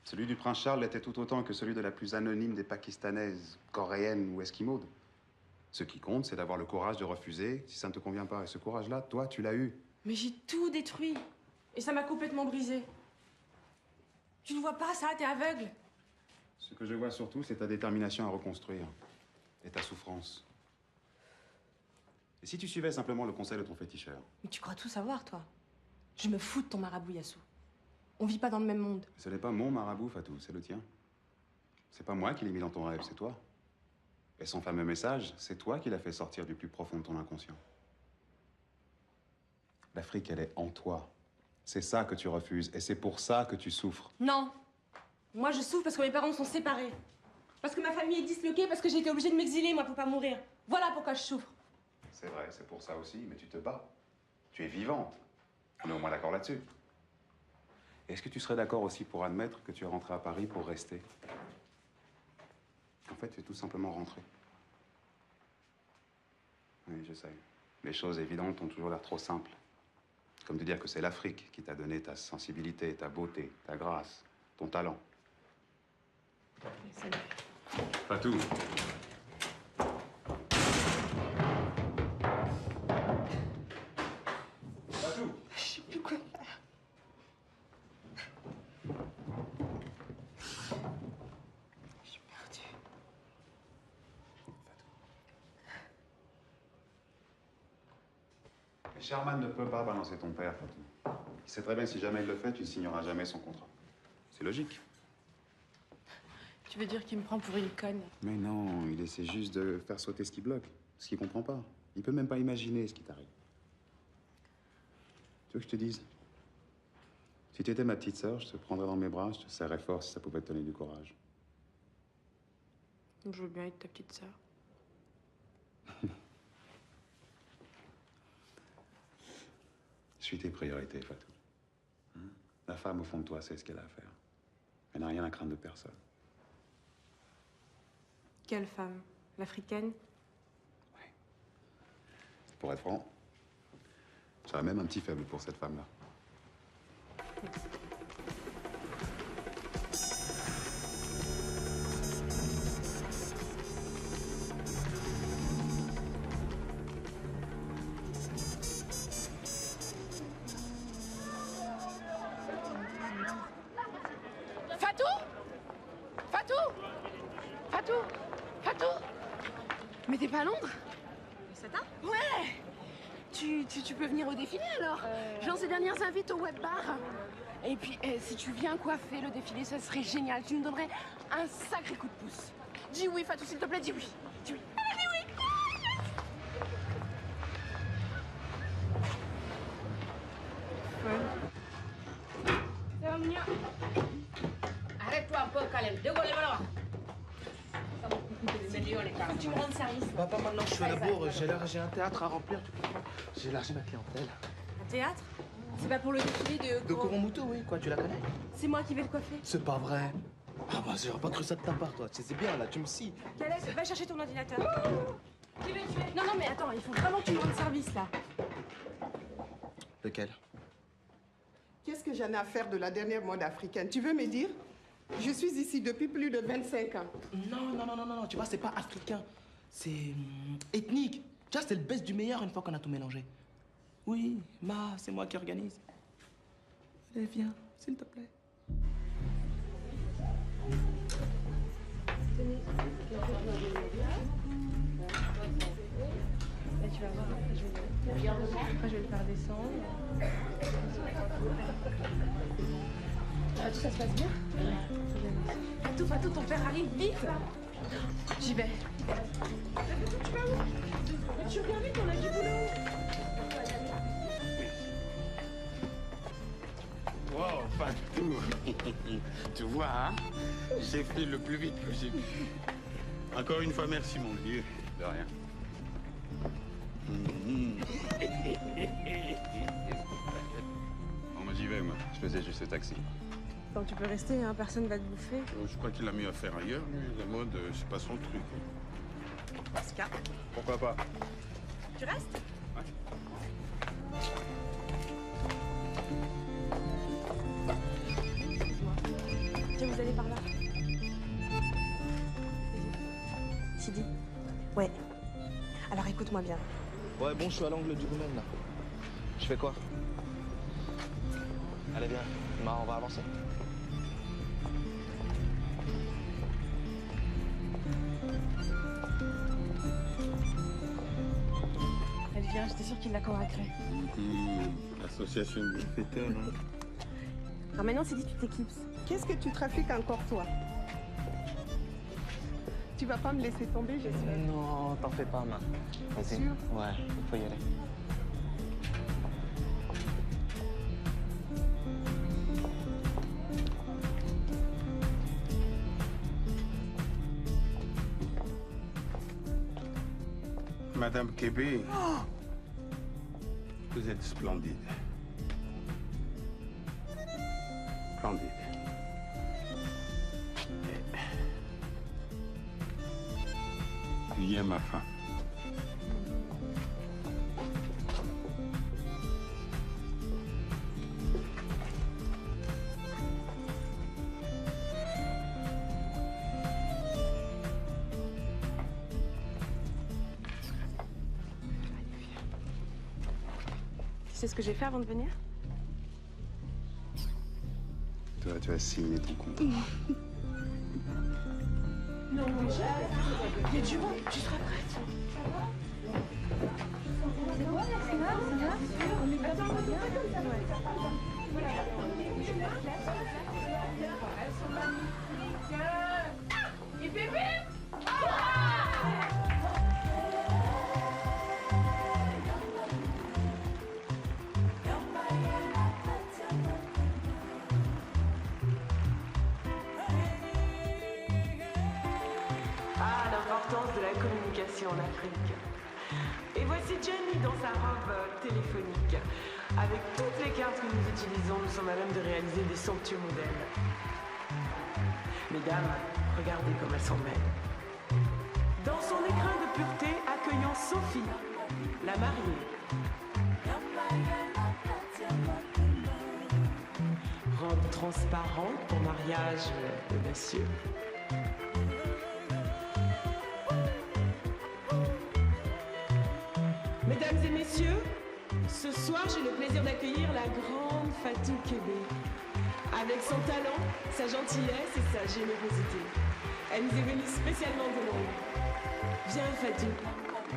Celui du prince Charles l'était tout autant que celui de la plus anonyme des Pakistanaises, coréennes ou esquimaudes. Ce qui compte, c'est d'avoir le courage de refuser si ça ne te convient pas. Et ce courage-là, toi, tu l'as eu. Mais j'ai tout détruit. Et ça m'a complètement brisé. Tu ne vois pas ça, t'es aveugle. Ce que je vois surtout, c'est ta détermination à reconstruire. Et ta souffrance. Et si tu suivais simplement le conseil de ton féticheur? Mais tu crois tout savoir, toi. Je me fous de ton marabout, Yassou. On vit pas dans le même monde. Ce n'est pas mon marabout, Fatou, c'est le tien. C'est pas moi qui l'ai mis dans ton rêve, c'est toi. Et son fameux message, c'est toi qui l'as fait sortir du plus profond de ton inconscient. L'Afrique, elle est en toi. C'est ça que tu refuses, et c'est pour ça que tu souffres. Non. Moi, je souffre parce que mes parents sont séparés. Parce que ma famille est disloquée, parce que j'ai été obligée de m'exiler, moi, pour pas mourir. Voilà pourquoi je souffre. C'est vrai, c'est pour ça aussi, mais tu te bats. Tu es vivante. On est au moins d'accord là-dessus. Est-ce que tu serais d'accord aussi pour admettre que tu es rentrée à Paris pour rester? En fait, tu es tout simplement rentrée. Oui, je sais. Les choses évidentes ont toujours l'air trop simples. Comme de dire que c'est l'Afrique qui t'a donné ta sensibilité, ta beauté, ta grâce, ton talent. Salut. Fatou. Fatou. Je sais plus quoi faire. Je suis perdue. Mais Sherman ne peut pas balancer ton père, Fatou. Il sait très bien que si jamais il le fait, tu ne signeras jamais son contrat. C'est logique. Tu veux dire qu'il me prend pour une conne? Mais non, il essaie juste de faire sauter ce qui bloque, ce qu'il comprend pas. Il peut même pas imaginer ce qui t'arrive. Tu veux que je te dise? Si tu étais ma petite sœur, je te prendrais dans mes bras, je te serrerais fort si ça pouvait te donner du courage. Donc je veux bien être ta petite sœur. Je suis tes priorités, Fatou. Hein? La femme, au fond de toi, sait ce qu'elle a à faire. Elle n'a rien à craindre de personne. Quelle femme? L'africaine? Pour être franc, j'aurais même un petit faible pour cette femme-là. Fatou? Fatou? Fatou? Fatou? Mais t'es pas à Londres? Ça t'a? Ouais! Tu peux venir au défilé alors? Genre ces dernières invites au web bar. Et puis si tu viens coiffer le défilé, ça serait génial. Tu me donnerais un sacré coup de pouce. Dis oui, Fatou, s'il te plaît, dis oui. Dis oui. Allez, dis oui! Ça va, Mignon? Arrête-toi un peu, Kalem. Dégoûte les ballons. Ça va. Tu me rends service. Papa, maintenant je suis à la bourre, j'ai un théâtre à remplir, tu comprends? J'ai élargi ma clientèle. Un théâtre? C'est pas pour le défilé De Koromuto, oui, quoi, tu la connais? C'est moi qui vais le coiffer. C'est pas vrai. Ah bah j'aurais pas cru ça de ta part, toi. C'est bien, là, tu me scies. Calais, va chercher ton ordinateur. Qui vais tuer? Non, mais attends, il faut vraiment que tu me rendes service, là. Lequel? Qu'est-ce que j'en ai à faire de la dernière mode africaine? Tu veux me dire? Je suis ici depuis plus de 25 ans. Non, tu vois, c'est pas africain. C'est ethnique. Tu vois, c'est le best du meilleur une fois qu'on a tout mélangé. Oui, c'est moi qui organise. Allez, viens, s'il te plaît. Là, tu vas voir, après je vais le faire descendre. Fatou, ça se passe bien? Fatou, ton père arrive vite. J'y vais. Tu vas où? Mais tu reviens vite, on a du boulot. Wow, Fatou. Tu vois, hein? J'ai fait le plus vite possible. Encore une fois, merci, mon Dieu. De rien. Bon, moi, j'y vais, moi. Je faisais juste le taxi. Donc tu peux rester, hein, personne va te bouffer. Je crois qu'il a mieux à faire ailleurs, lui. La mode, c'est pas son truc. Pascal, Pourquoi pas? tu restes? Excuse-moi. Tiens, vous allez par là. Sidi. Ouais. Alors écoute-moi bien. Ouais, bon, je suis à l'angle du domaine, là. Je fais quoi? Allez, viens. On va avancer. Elle vient, j'étais sûre qu'il la convaincrait. L'association de fêteurs, hein. Alors maintenant, Sidi, tu t'éclipses. Qu'est-ce que tu trafiques encore, toi? Tu vas pas me laisser tomber, j'espère. Non, t'en fais pas, man. Vas-y. Sûr? Ouais, il faut y aller. Madame Kébé, vous êtes splendide. Splendide. Il y a ma femme. Tu sais ce que j'ai fait avant de venir? Toi, tu as signé ton contrat. Non, mais il y a du monde, tu seras prête. C'est quoi, ça va? On est bien, ça va bien? Elles sont magnifiques. Et bébé! L'importance de la communication en Afrique. Et voici Jenny dans sa robe téléphonique. Avec toutes les cartes que nous utilisons, nous sommes à même de réaliser des somptueux modèles. Mesdames, regardez comme elles s'en mêlent. Dans son écrin de pureté, accueillons Sophie, la mariée. Robe transparente pour mariage de monsieur. Mesdames et messieurs, ce soir, j'ai le plaisir d'accueillir la grande Fatou Kébé. Avec son talent, sa gentillesse et sa générosité. Elle nous est venue spécialement de Londres. Viens, Fatou.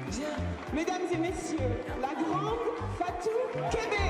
Viens. Mesdames et messieurs, la grande Fatou Kébé.